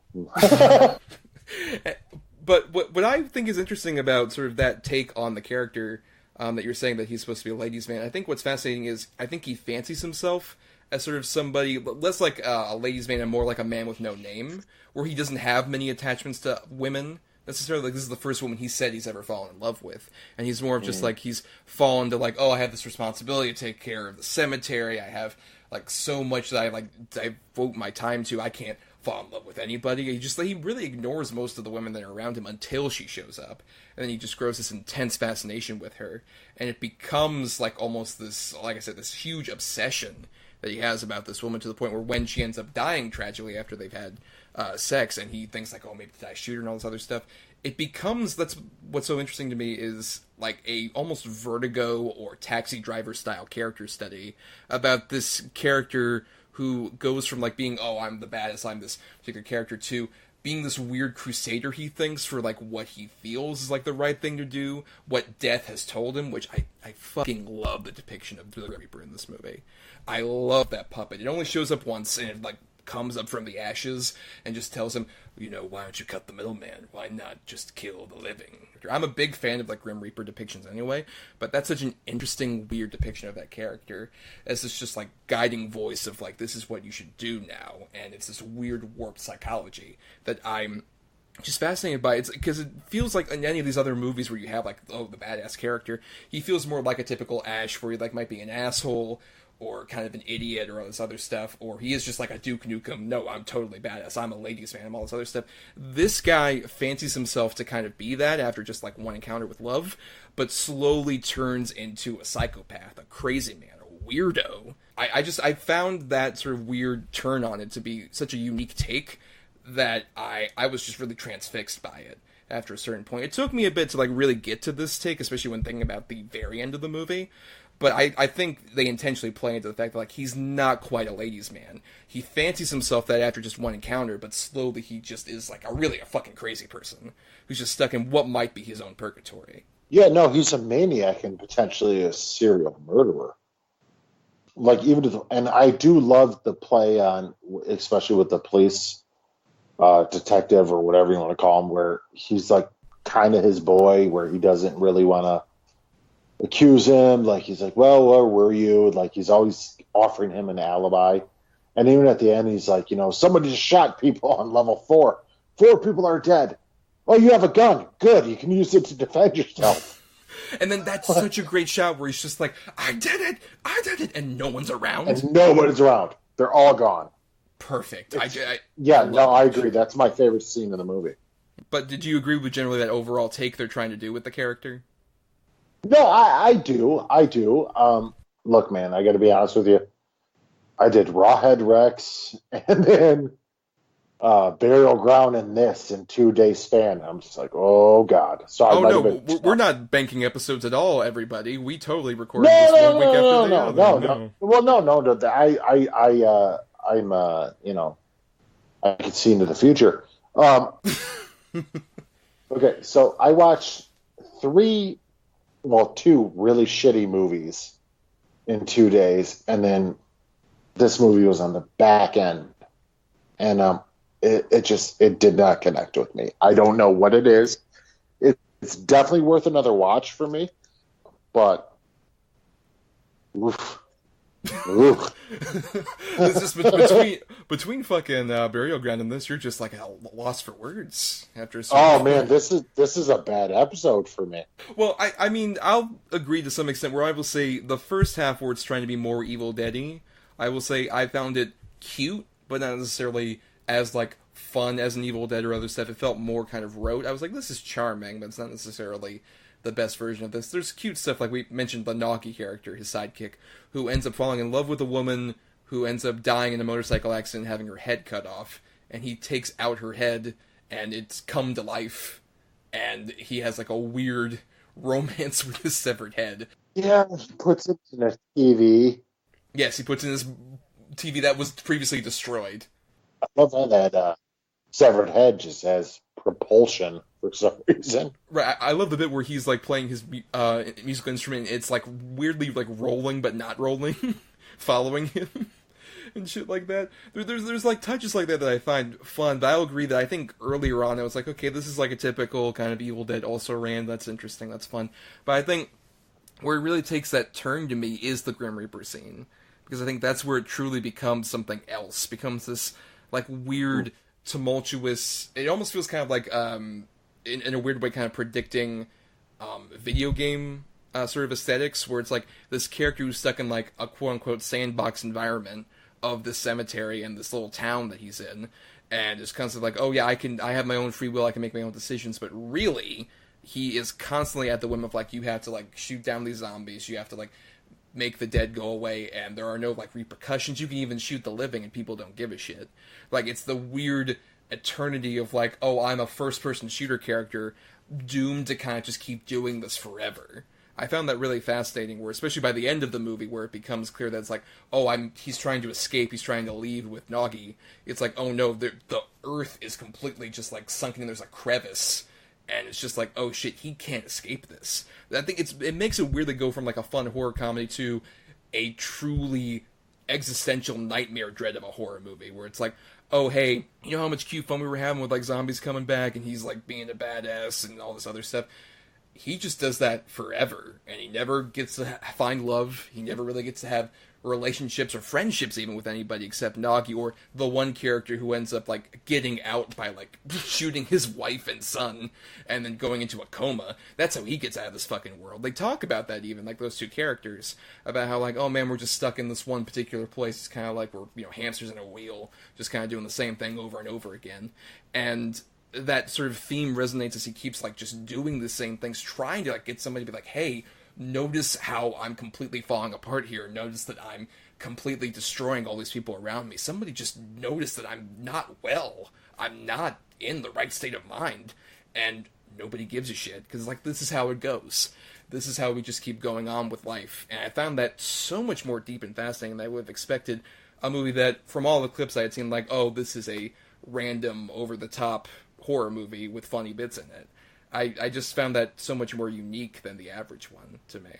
But what I think is interesting about sort of that take on the character that you're saying that he's supposed to be a ladies' man, I think what's fascinating is I think he fancies himself as sort of somebody less like a ladies' man and more like a man with no name, where he doesn't have many attachments to women necessarily. Like, this is the first woman he said he's ever fallen in love with, and he's more of just like he's fallen to like, oh, I have this responsibility to take care of the cemetery. I have like so much that I devote my time to. I can't fall in love with anybody. He really ignores most of the women that are around him until she shows up, and then he just grows this intense fascination with her, and it becomes like almost this, like I said, this huge obsession that he has about this woman, to the point where when she ends up dying tragically after they've had sex, and he thinks like, oh, maybe did I shoot her and all this other stuff, it becomes, that's what's so interesting to me, is like a almost Vertigo or Taxi Driver style character study about this character who goes from like being, oh, I'm the baddest, I'm this particular character, to being this weird crusader, he thinks, for like what he feels is like the right thing to do, what death has told him, which I fucking love the depiction of the Reaper in this movie. I love that puppet. It only shows up once, and it like comes up from the ashes and just tells him, you know, why don't you cut the middleman? Why not just kill the living? I'm a big fan of like Grim Reaper depictions anyway, but that's such an interesting, weird depiction of that character as this just like guiding voice of like, this is what you should do now, and it's this weird warped psychology that I'm just fascinated by. It's because it feels like in any of these other movies where you have like, oh, the badass character, he feels more like a typical Ash, where he like might be an asshole or kind of an idiot or all this other stuff, or he is just like a Duke Nukem, no, I'm totally badass, I'm a ladies man, I'm all this other stuff. This guy fancies himself to kind of be that after just like one encounter with love, but slowly turns into a psychopath, a crazy man, a weirdo. I found that sort of weird turn on it to be such a unique take that I was just really transfixed by it after a certain point. It took me a bit to like really get to this take, especially when thinking about the very end of the movie. But I think they intentionally play into the fact that like he's not quite a ladies' man. He fancies himself that after just one encounter, but slowly he just is like a fucking crazy person who's just stuck in what might be his own purgatory. Yeah, no, he's a maniac and potentially a serial murderer. Like and I do love the play on, especially with the police detective or whatever you want to call him, where he's like kind of his boy, where he doesn't really want to accuse him. Like he's like, well, where were you? Like he's always offering him an alibi. And even at the end, he's like, you know, somebody just shot people on level 4. 4 people are dead. Oh, you have a gun. Good. You can use it to defend yourself. And then that's such a great shot where he's just like, I did it, and no one's around. And nobody's around. They're all gone. Perfect. I agree. That's my favorite scene in the movie. But did you agree with generally that overall take they're trying to do with the character? No, I do. Look, man, I got to be honest with you. I did Rawhead Rex and then Burial Ground and this in 2-day span. I'm just like, oh god. So we're not banking episodes at all, everybody. We totally recorded this 1 week after the other. No. Well, no. I'm you know, I can see into the future. Okay, so I watched 2 really shitty movies in 2 days, and then this movie was on the back end, and it did not connect with me. I don't know what it is. It's definitely worth another watch for me, but oof. It's just between fucking Burial Ground and this, you're just like lost for words after. Oh man, this is a bad episode for me. Well, I mean, I'll agree to some extent. Where I will say the first half, where it's trying to be more Evil Dead-y, I will say I found it cute, but not necessarily as like fun as an Evil Dead or other stuff. It felt more kind of rote. I was like, this is charming, but it's not necessarily the best version of this. There's cute stuff, like we mentioned the Nagi character, his sidekick, who ends up falling in love with a woman who ends up dying in a motorcycle accident, having her head cut off, and he takes out her head, and it's come to life, and he has like a weird romance with his severed head. Yeah, he puts it in a TV. Yes, he puts in this TV that was previously destroyed. I love how that severed head just has propulsion for some reason. Right, I love the bit where he's like playing his musical instrument. It's like weirdly like rolling but not rolling, following him and shit like that. There's like touches like that I find fun. But I'll agree that I think earlier on I was like, okay, this is like a typical kind of Evil Dead also ran. That's interesting. That's fun. But I think where it really takes that turn to me is the Grim Reaper scene, because I think that's where it truly becomes something else. Becomes this like weird, tumultuous. It almost feels kind of like in a weird way, kind of predicting video game sort of aesthetics, where it's like this character who's stuck in like a quote-unquote sandbox environment of this cemetery and this little town that he's in, and it's constantly like, oh yeah, I have my own free will, I can make my own decisions, but really, he is constantly at the whim of like, you have to like shoot down these zombies, you have to like make the dead go away, and there are no like repercussions. You can even shoot the living and people don't give a shit. Like, it's the weird eternity of like, oh, I'm a first-person shooter character doomed to kind of just keep doing this forever. I found that really fascinating, where especially by the end of the movie, where it becomes clear that it's like, oh, he's trying to escape, he's trying to leave with Nagi. It's like, oh no, the earth is completely just like sunken and there's a crevice, and it's just like, oh shit, he can't escape this. I think it makes it weirdly go from like a fun horror comedy to a truly existential nightmare dread of a horror movie, where it's like, oh hey, you know how much cute fun we were having with like zombies coming back and he's like being a badass and all this other stuff. He just does that forever, and he never gets to find love. He never really gets to have relationships or friendships even with anybody except Nagi, or the one character who ends up like getting out by like shooting his wife and son and then going into a coma. That's how he gets out of this fucking world. They talk about that, even like those two characters, about how like, oh man, we're just stuck in this one particular place. It's kind of like we're, you know, hamsters in a wheel, just kind of doing the same thing over and over again. And that sort of theme resonates as he keeps like just doing the same things, trying to like get somebody to be like, hey, notice how I'm completely falling apart here. Notice that I'm completely destroying all these people around me. Somebody just notice that I'm not well. I'm not in the right state of mind. And nobody gives a shit, because like, this is how it goes. This is how we just keep going on with life. And I found that so much more deep and fascinating than I would have expected a movie that, from all the clips I had seen, like, oh, this is a random, over-the-top horror movie with funny bits in it. I just found that so much more unique than the average one to me.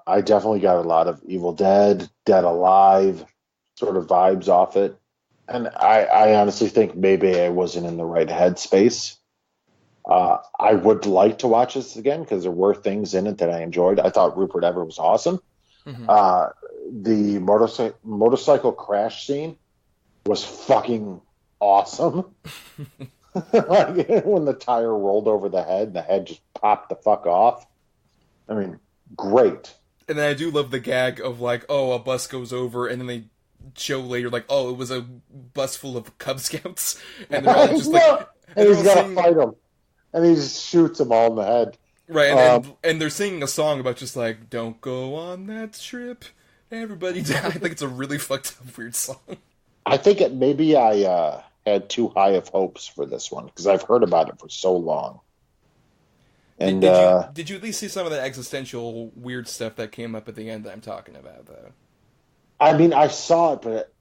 I definitely got a lot of Evil Dead, Dead Alive sort of vibes off it. And I honestly think maybe I wasn't in the right headspace. I would like to watch this again because there were things in it that I enjoyed. I thought Rupert Everett was awesome. Mm-hmm. The motorcycle crash scene was fucking awesome. Like, when the tire rolled over the head, the head just popped the fuck off. I mean, great. And then I do love the gag of like, oh, a bus goes over, and then they show later like, oh, it was a bus full of Cub Scouts, and they're all just like, and he's gotta fight them, and he just shoots them all in the head. Right, and they're singing a song about just like, don't go on that trip, everybody died. I think it's a really fucked up weird song. I think maybe I had too high of hopes for this one, because I've heard about it for so long. And did you at least see some of the existential weird stuff that came up at the end that I'm talking about, though? I mean, I saw it, but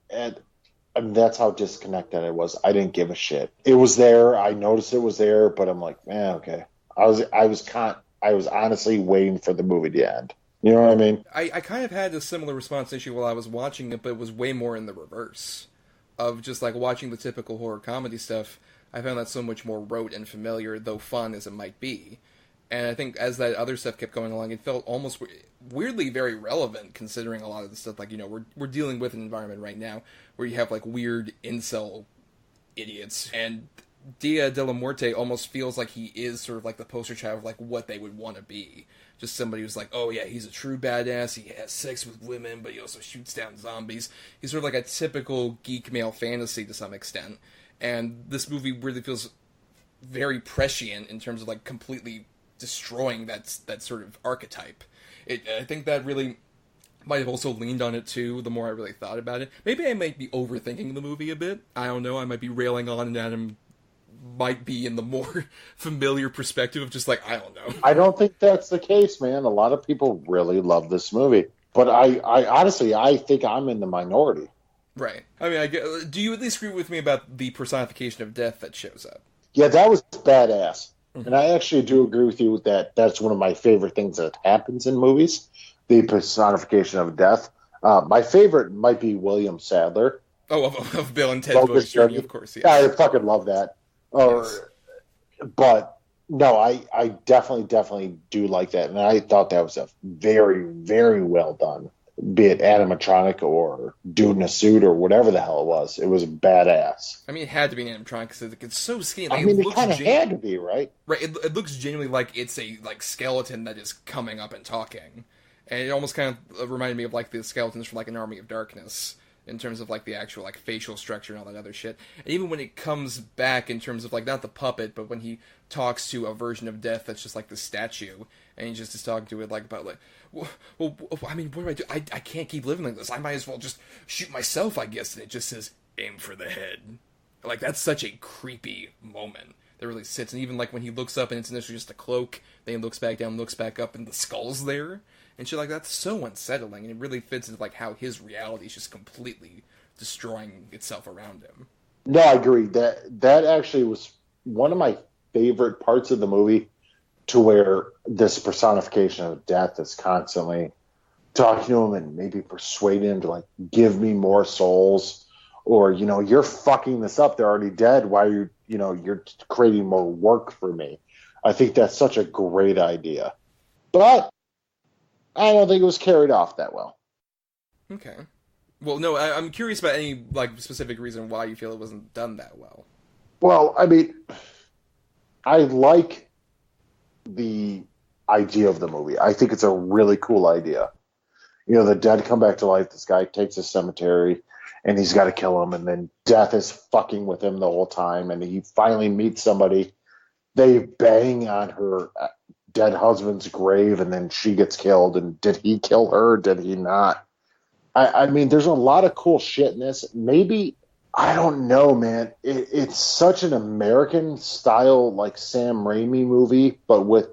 I mean, that's how disconnected I was. I didn't give a shit. It was there. I noticed it was there, but I'm like, man, okay. I was honestly waiting for the movie to end. You know what I mean? I kind of had a similar response issue while I was watching it, but it was way more in the reverse. Of just like watching the typical horror comedy stuff, I found that so much more rote and familiar, though fun as it might be. And I think as that other stuff kept going along, it felt almost weirdly very relevant, considering a lot of the stuff, like, you know, we're dealing with an environment right now where you have like weird incel idiots, and Dia de la Muerte almost feels like he is sort of like the poster child of like what they would want to be. Just somebody who's like, oh yeah, he's a true badass, he has sex with women, but he also shoots down zombies. He's sort of like a typical geek male fantasy to some extent. And this movie really feels very prescient in terms of like completely destroying that sort of archetype. I think that really might have also leaned on it too, the more I really thought about it. Maybe I might be overthinking the movie a bit. I don't know, I might be railing on and Adam might be in the more familiar perspective of just like, I don't know. I don't think that's the case, man. A lot of people really love this movie. But I honestly, I think I'm in the minority. Right. I mean, do you at least agree with me about the personification of death that shows up? Yeah, that was badass. Mm-hmm. And I actually do agree with you that that's one of my favorite things that happens in movies, the personification of death. My favorite might be William Sadler. Oh, of Bill and Ted's Bogus Journey, of course. Yes. Yeah, I fucking love that. Yes. But no, I definitely do like that, and I thought that was a very, very well done be it animatronic or dude in a suit or whatever the hell it was. It was badass. I mean, it had to be an animatronic because it's so skinny. I mean, it kind of had to be, right? Right. It looks genuinely like it's a skeleton that is coming up and talking, and it almost kind of reminded me of like the skeletons from like an Army of Darkness in terms of like the actual like facial structure and all that other shit. And even when it comes back in terms of like not the puppet, but when he talks to a version of death that's just like the statue, and he just is talking to it like about like, well, I mean, what do I do? I can't keep living like this. I might as well just shoot myself, I guess. And it just says, aim for the head. Like, that's such a creepy moment that really sits. And even like when he looks up and it's initially just a cloak, then he looks back down, looks back up, and the skull's there. And shit like that's so unsettling, and it really fits into like how his reality is just completely destroying itself around him. No, I agree. That actually was one of my favorite parts of the movie, to where this personification of death is constantly talking to him and maybe persuading him to like give me more souls, or you're fucking this up. They're already dead. Why are you're creating more work for me? I think that's such a great idea, but I don't think it was carried off that well. Okay. Well, no, I'm curious about any like specific reason why you feel it wasn't done that well. Well, I mean, I like the idea of the movie. I think it's a really cool idea. The dead come back to life. This guy takes a cemetery, and he's got to kill him, and then death is fucking with him the whole time, and he finally meets somebody. They bang on her dead husband's grave, and then she gets killed. And did he kill her? Did he not? I mean, there's a lot of cool shit in this. Maybe, I don't know, man. It's such an American style, like Sam Raimi movie, but with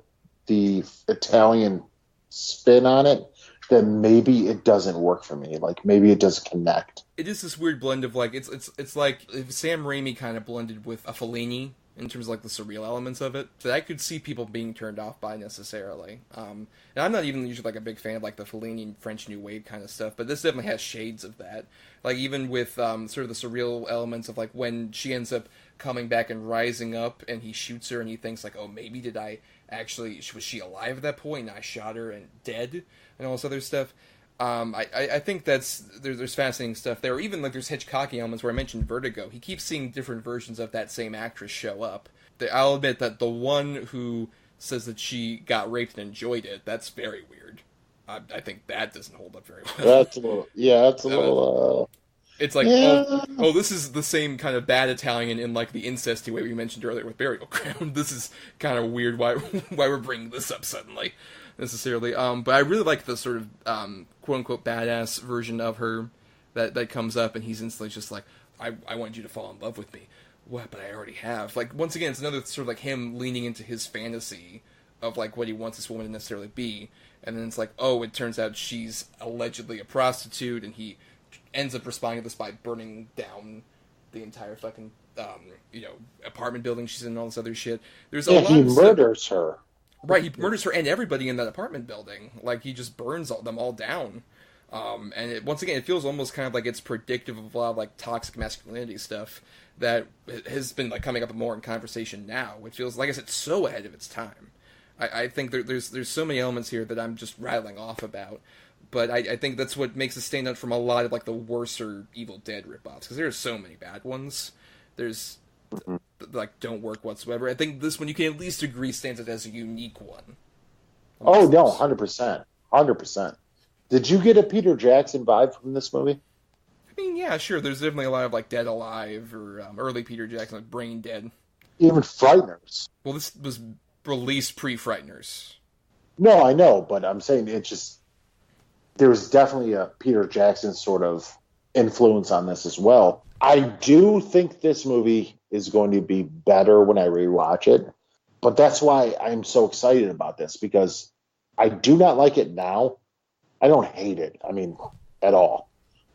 the Italian spin on it, that maybe it doesn't work for me. Like, maybe it doesn't connect. It is this weird blend of like it's like if Sam Raimi kind of blended with a Fellini in terms of like the surreal elements of it, that I could see people being turned off by necessarily. And I'm not even usually like a big fan of like the Fellini French New Wave kind of stuff, but this definitely has shades of that. Like even with sort of the surreal elements of like when she ends up coming back and rising up, and he shoots her, and he thinks like, oh, maybe was she alive at that point? And I shot her and dead, and all this other stuff. I think there's fascinating stuff there. Or even like there's Hitchcockian elements where I mentioned Vertigo. He keeps seeing different versions of that same actress show up. I'll admit that the one who says that she got raped and enjoyed it, that's very weird. I think that doesn't hold up very well. That's a little. It's like, yeah. oh, this is the same kind of bad Italian in like the incesty way we mentioned earlier with Burial Ground. This is kind of weird. Why we're bringing this up suddenly? Necessarily, but I really like the sort of quote unquote badass version of her that comes up, and he's instantly just like, I want you to fall in love with me. What? But I already have. Like, once again, it's another sort of like him leaning into his fantasy of like what he wants this woman to necessarily be, and then it's like, oh, it turns out she's allegedly a prostitute, and he ends up responding to this by burning down the entire fucking apartment building she's in and all this other shit. There's a lot he of murders her. Right, he murders her and everybody in that apartment building. Like, he just burns them all down. And once again, it feels almost kind of like it's predictive of a lot of, like, toxic masculinity stuff that has been, like, coming up more in conversation now. It feels, like I said, so ahead of its time. I think there's so many elements here that I'm just rattling off about. But I think that's what makes it stand out from a lot of, like, the worser Evil Dead ripoffs. Because there are so many bad ones. There's... like don't work whatsoever. I think this one you can at least agree stands out as a unique one. Oh no, 100%. Did you get a Peter Jackson vibe from this movie? I mean, yeah, sure. There's definitely a lot of like Dead Alive or early Peter Jackson, like Brain Dead. Even Frighteners. Well, this was released pre-Frighteners. No, I know, but I'm saying it just there was definitely a Peter Jackson sort of influence on this as well. I do think this movie is going to be better when I rewatch it, but that's why I'm so excited about this, because I do not like it now. I don't hate it, I mean, at all,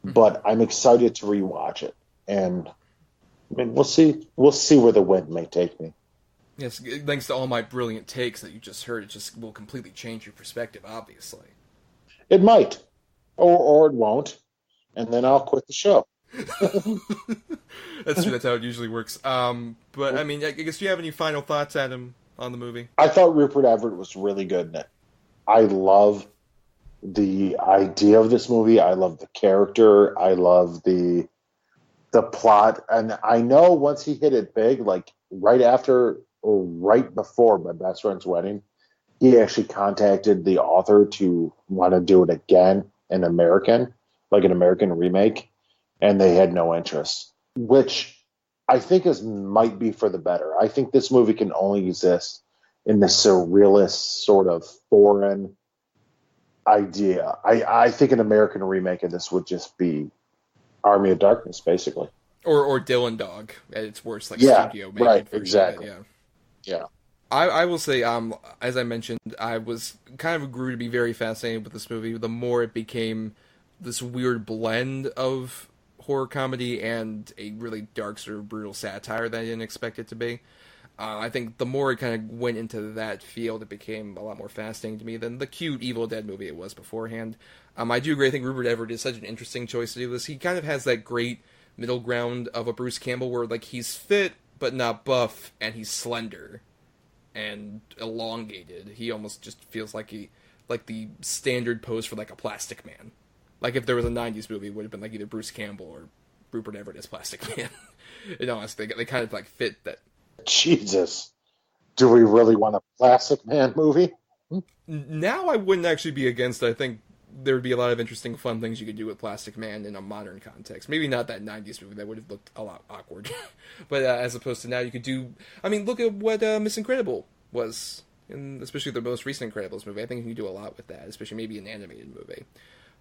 but I'm excited to rewatch it, and I mean, we'll see where the wind may take me. Yes, thanks to all my brilliant takes that you just heard, it just will completely change your perspective, obviously. It might, or it won't, and then I'll quit the show. That's true. That's how it usually works. But I mean, I guess do you have any final thoughts, Adam, on the movie? I thought Rupert Everett was really good in it. I love the idea of this movie. I love the character. I love the plot. And I know once he hit it big, like right after or right before my best friend's wedding, he actually contacted the author to want to do it again in American, like an American remake, and they had no interest, which I think might be for the better. I think this movie can only exist in the surrealist sort of foreign idea. I think an American remake of this would just be Army of Darkness, basically. Or Dylan Dog at its worst, like studio making right, version exactly. of it, Yeah. I will say, as I mentioned, I was kind of grew to be very fascinated with this movie. The more it became this weird blend of horror comedy and a really dark, sort of brutal satire that I didn't expect it to be. I think the more it kind of went into that field, it became a lot more fascinating to me than the cute Evil Dead movie it was beforehand. I do agree. I think Rupert Everett is such an interesting choice to do this. He kind of has that great middle ground of a Bruce Campbell where, like, he's fit but not buff, and he's slender and elongated. He almost just feels like the standard pose for, like, a Plastic Man. Like, if there was a 90s movie, it would have been, like, either Bruce Campbell or Rupert Everett as Plastic Man. Honestly, they kind of, like, fit that. Jesus. Do we really want a Plastic Man movie? Now I wouldn't actually be against it. I think there would be a lot of interesting, fun things you could do with Plastic Man in a modern context. Maybe not that 90s movie. That would have looked a lot awkward. But as opposed to now, you could do... I mean, look at what Miss Incredible was, especially the most recent Incredibles movie. I think you can do a lot with that, especially maybe an animated movie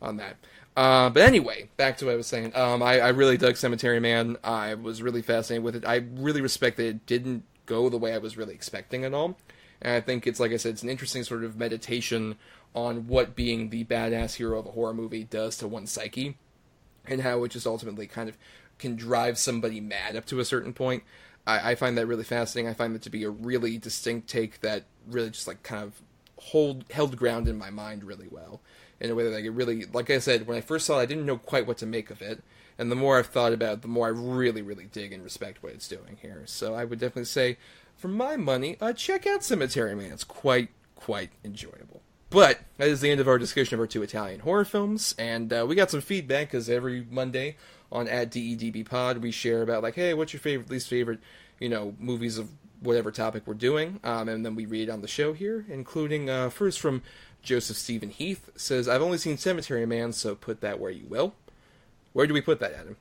on that. But anyway, back to what I was saying. I really dug Cemetery Man. I was really fascinated with it. I really respect that it didn't go the way I was really expecting at all. And I think it's, like I said, it's an interesting sort of meditation on what being the badass hero of a horror movie does to one's psyche, and how it just ultimately kind of can drive somebody mad up to a certain point. I find that really fascinating. I find that to be a really distinct take that really just, like, kind of held ground in my mind really well. In a way that, like, it really, like I said, when I first saw it, I didn't know quite what to make of it. And the more I've thought about it, the more I really, really dig and respect what it's doing here. So I would definitely say, for my money, check out Cemetery Man. It's quite enjoyable. But that is the end of our discussion of our 2 Italian horror films. And we got some feedback, because every Monday on @DEDBpod, we share about, like, hey, what's your favorite, least favorite, movies of whatever topic we're doing. And then we read on the show here, including first from Joseph Stephen Heath, says, I've only seen Cemetery Man, so put that where you will. Where do we put that, Adam?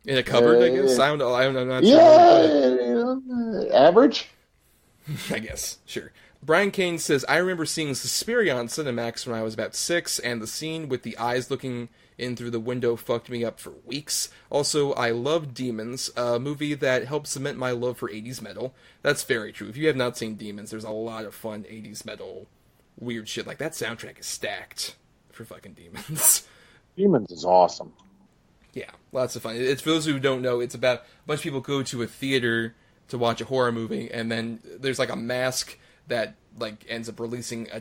In a cupboard, I guess? I'm not sure. Average? I guess, sure. Brian Kane says, I remember seeing Suspiria on Cinemax when I was about 6, and the scene with the eyes looking in through the window fucked me up for weeks. Also, I love Demons, a movie that helped cement my love for 80s metal. That's very true. If you have not seen Demons, there's a lot of fun 80s metal weird shit. Like, that soundtrack is stacked for fucking Demons. Demons is awesome. Yeah, lots of fun. It's, for those who don't know, it's about a bunch of people go to a theater to watch a horror movie, and then there's, like, a mask that, like, ends up releasing a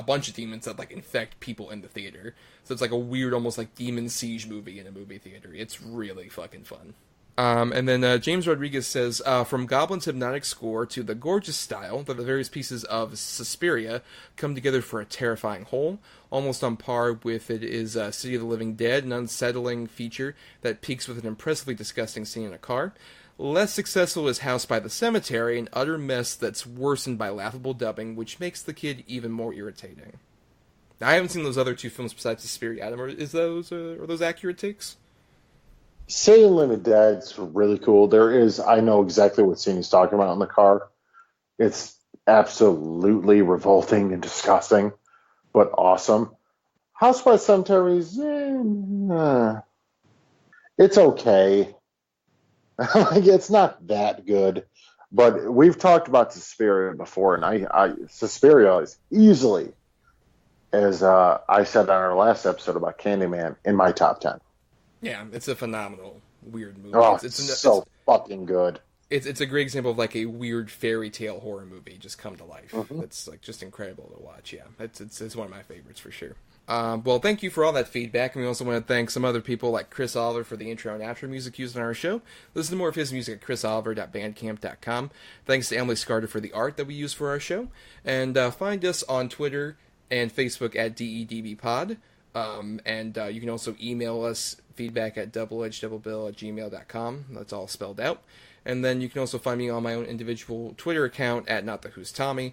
bunch of demons that, like, infect people in the theater. So it's like a weird, almost like demon siege movie in a movie theater. It's really fucking fun. And then James Rodriguez says, from Goblin's hypnotic score to the gorgeous style that the various pieces of Suspiria come together for a terrifying whole. Almost on par with it is City of the Living Dead, an unsettling feature that peaks with an impressively disgusting scene in a car. Less successful is House by the Cemetery, an utter mess that's worsened by laughable dubbing, which makes the kid even more irritating. Now, I haven't seen those other 2 films besides Suspiria, Adam. Are those accurate takes? City of the Living Dead's really cool. I know exactly what scene he's talking about in the car. It's absolutely revolting and disgusting, but awesome. House by the Cemetery is, it's okay. Like, it's not that good, but we've talked about Suspiria before, and Suspiria is easily, as I said on our last episode about Candyman, in my top 10. Yeah, it's a phenomenal, weird movie. Oh, it's so fucking good. It's a great example of, like, a weird fairy tale horror movie just come to life. Mm-hmm. It's, like, just incredible to watch. Yeah, it's one of my favorites for sure. Well, thank you for all that feedback, and we also want to thank some other people like Chris Oliver for the intro and outro music used on our show. Listen to more of his music at chrisoliver.bandcamp.com. Thanks to Emily Scarter for the art that we use for our show. And find us on Twitter and Facebook at DEDBpod. And you can also email us feedback at doubleedgeddoublebill@gmail.com. That's all spelled out. And then you can also find me on my own individual Twitter account at NotTheWho'sTommy,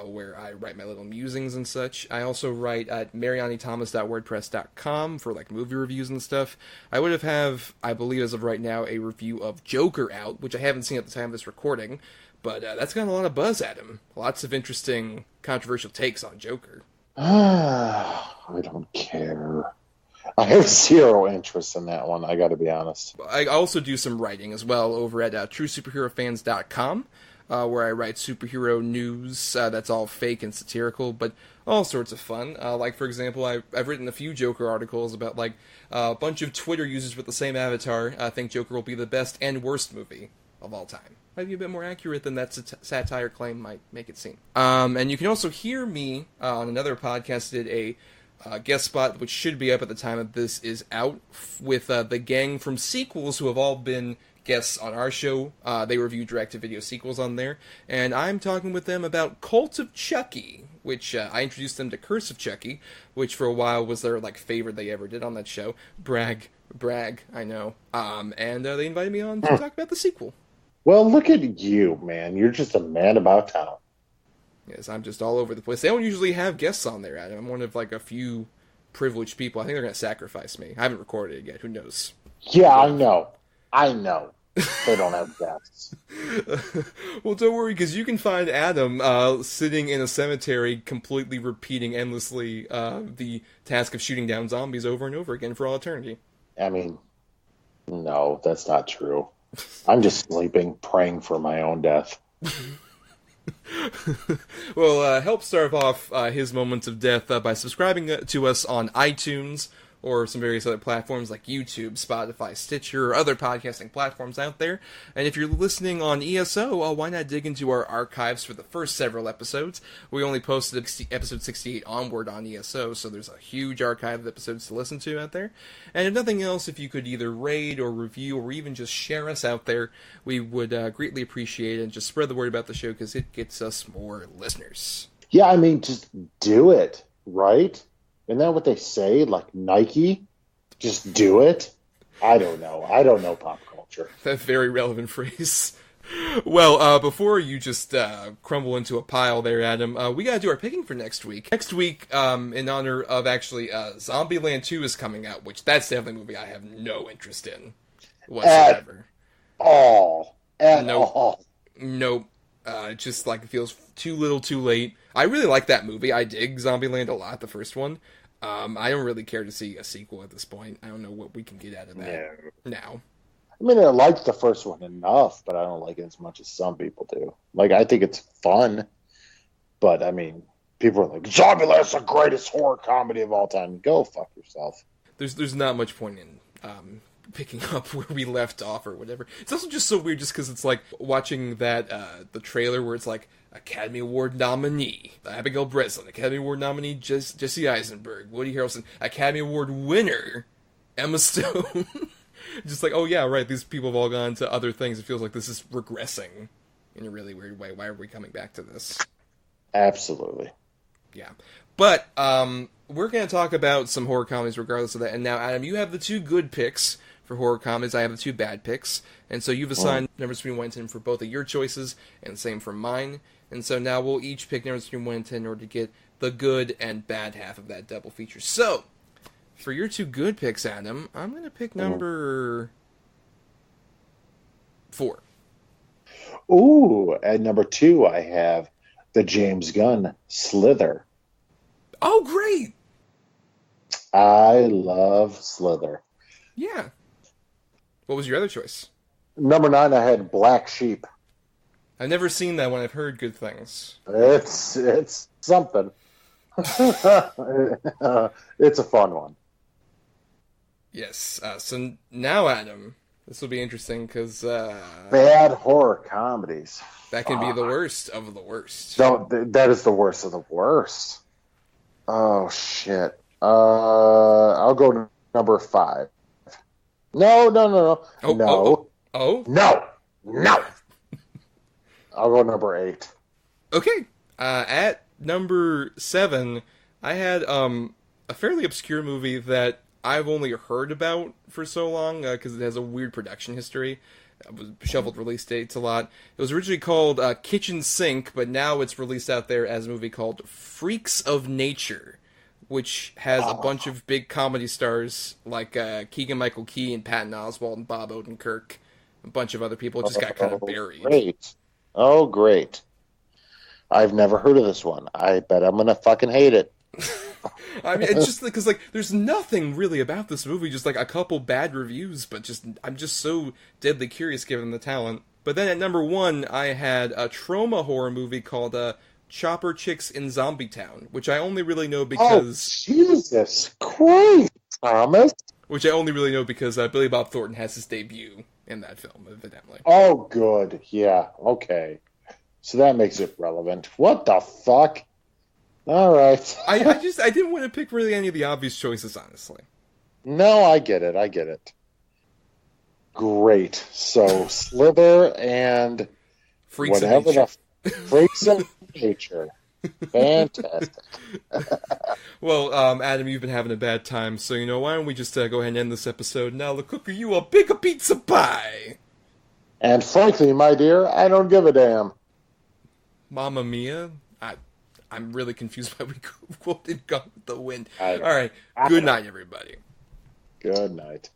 where I write my little musings and such. I also write at marianithomas.wordpress.com for like movie reviews and stuff. I would have, I believe as of right now, a review of Joker out, which I haven't seen at the time of this recording, but that's gotten a lot of buzz at him. Lots of interesting, controversial takes on Joker. I don't care. I have zero interest in that one, I gotta be honest. I also do some writing as well over at truesuperherofans.com, where I write superhero news that's all fake and satirical, but all sorts of fun. Like, for example, I've written a few Joker articles about, like, a bunch of Twitter users with the same avatar think Joker will be the best and worst movie of all time. Might be a bit more accurate than that satire claim might make it seem. And you can also hear me on another podcast, did a guest spot, which should be up at the time that this is out, with the gang from Sequels, who have all been guests on our show. They review direct-to-video sequels on there, and I'm talking with them about Cult of Chucky, which I introduced them to Curse of Chucky, which for a while was their like favorite they ever did on that show. Brag, I know. And they invited me on to talk about the sequel. Well, look at you, man. You're just a man about town. Yes, I'm just all over the place. They don't usually have guests on there, Adam. I'm one of, like, a few privileged people. I think they're going to sacrifice me. I haven't recorded it yet. Who knows? Yeah, I know. They don't have guests. Well, don't worry, because you can find Adam sitting in a cemetery completely repeating endlessly the task of shooting down zombies over and over again for all eternity. I mean, no, that's not true. I'm just sleeping, praying for my own death. Well, help start off his moments of death by subscribing to us on iTunes or some various other platforms like YouTube, Spotify, Stitcher, or other podcasting platforms out there. And if you're listening on ESO, why not dig into our archives for the first several episodes? We only posted episode 68 onward on ESO, so there's a huge archive of episodes to listen to out there. And if nothing else, if you could either rate or review or even just share us out there, we would greatly appreciate it, and just spread the word about the show because it gets us more listeners. Yeah, I mean, just do it, right? Isn't that what they say? Like Nike? Just do it? I don't know. I don't know pop culture. That's a very relevant phrase. Well, before you just crumble into a pile there, Adam, we gotta do our picking for next week. Next week, in honor of actually Zombieland 2 is coming out, which that's definitely a movie I have no interest in whatsoever. At all. Nope. It just like it feels too little too late. I really like that movie. I dig Zombieland a lot, the first one. I don't really care to see a sequel at this point. I don't know what we can get out of that now. I mean, I like the first one enough, but I don't like it as much as some people do. Like, I think it's fun, but I mean, people are like, Zombieland's the greatest horror comedy of all time. Go fuck yourself. There's not much point in picking up where we left off or whatever. It's also just so weird just because it's like watching that the trailer where it's like Academy Award nominee Abigail Breslin, Academy Award nominee Jesse Eisenberg, Woody Harrelson, Academy Award winner Emma Stone. Just like, oh yeah, right, these people have all gone to other things. It feels like this is regressing in a really weird way. Why are we coming back to this? Absolutely. Yeah. But we're going to talk about some horror comedies regardless of that. And now, Adam, you have the two good picks for horror comedies. I have the two bad picks. And so you've assigned numbers between 1 and 10 for both of your choices, and same for mine. And so now we'll each pick numbers between 1 and 10 in order to get the good and bad half of that double feature. So, for your two good picks, Adam, I'm going to pick number 4. Ooh, at number 2, I have the James Gunn Slither. Oh, great! I love Slither. Yeah. What was your other choice? Number 9, I had Black Sheep. I've never seen that one. I've heard good things. It's something. It's a fun one. Yes. So now, Adam, this will be interesting because bad horror comedies. That can be the worst of the worst. No, that is the worst of the worst. Oh shit. I'll go number 5. No. No. I'll go number 8. Okay. At number 7, I had a fairly obscure movie that I've only heard about for so long because it has a weird production history. It was shuffled release dates a lot. It was originally called Kitchen Sink, but now it's released out there as a movie called Freaks of Nature, which has a bunch of big comedy stars like Keegan-Michael Key and Patton Oswalt and Bob Odenkirk. A bunch of other people. It just got kind of buried. Great. Oh, great. I've never heard of this one. I bet I'm going to fucking hate it. I mean, it's just because, like, there's nothing really about this movie, just, like, a couple bad reviews, but I'm just so deadly curious given the talent. But then at number 1, I had a trauma horror movie called Chopper Chicks in Zombie Town, which I only really know because... Oh, Jesus Christ, Thomas! Which I only really know because Billy Bob Thornton has his debut in that film, evidently. Oh, good. Yeah, okay. So that makes it relevant. What the fuck? All right. I didn't want to pick really any of the obvious choices, honestly. No, I get it. Great. So Slither and Freaks whatever of Nature. the Freaks of Nature. Fantastic. Well, Adam, you've been having a bad time, so why don't we just go ahead and end this episode? Now, the cooker, you a bigger pizza pie. And frankly, my dear, I don't give a damn. Mamma Mia? I'm really confused why we quoted Gone with the Wind. All right. Good night, everybody. Good night.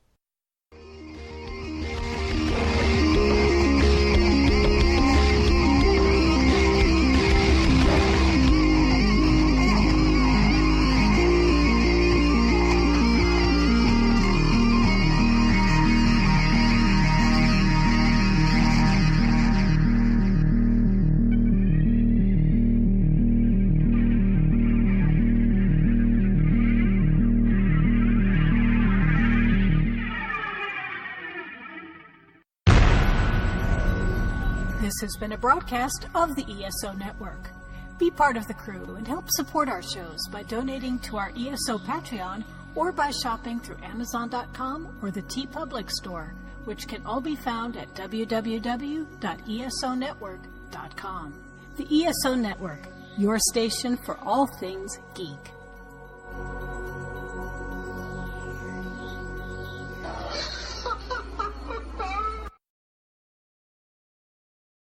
This has been a broadcast of the ESO Network. Be part of the crew and help support our shows by donating to our ESO Patreon or by shopping through Amazon.com or the TeePublic store, which can all be found at www.esonetwork.com. The ESO Network, your station for all things geek.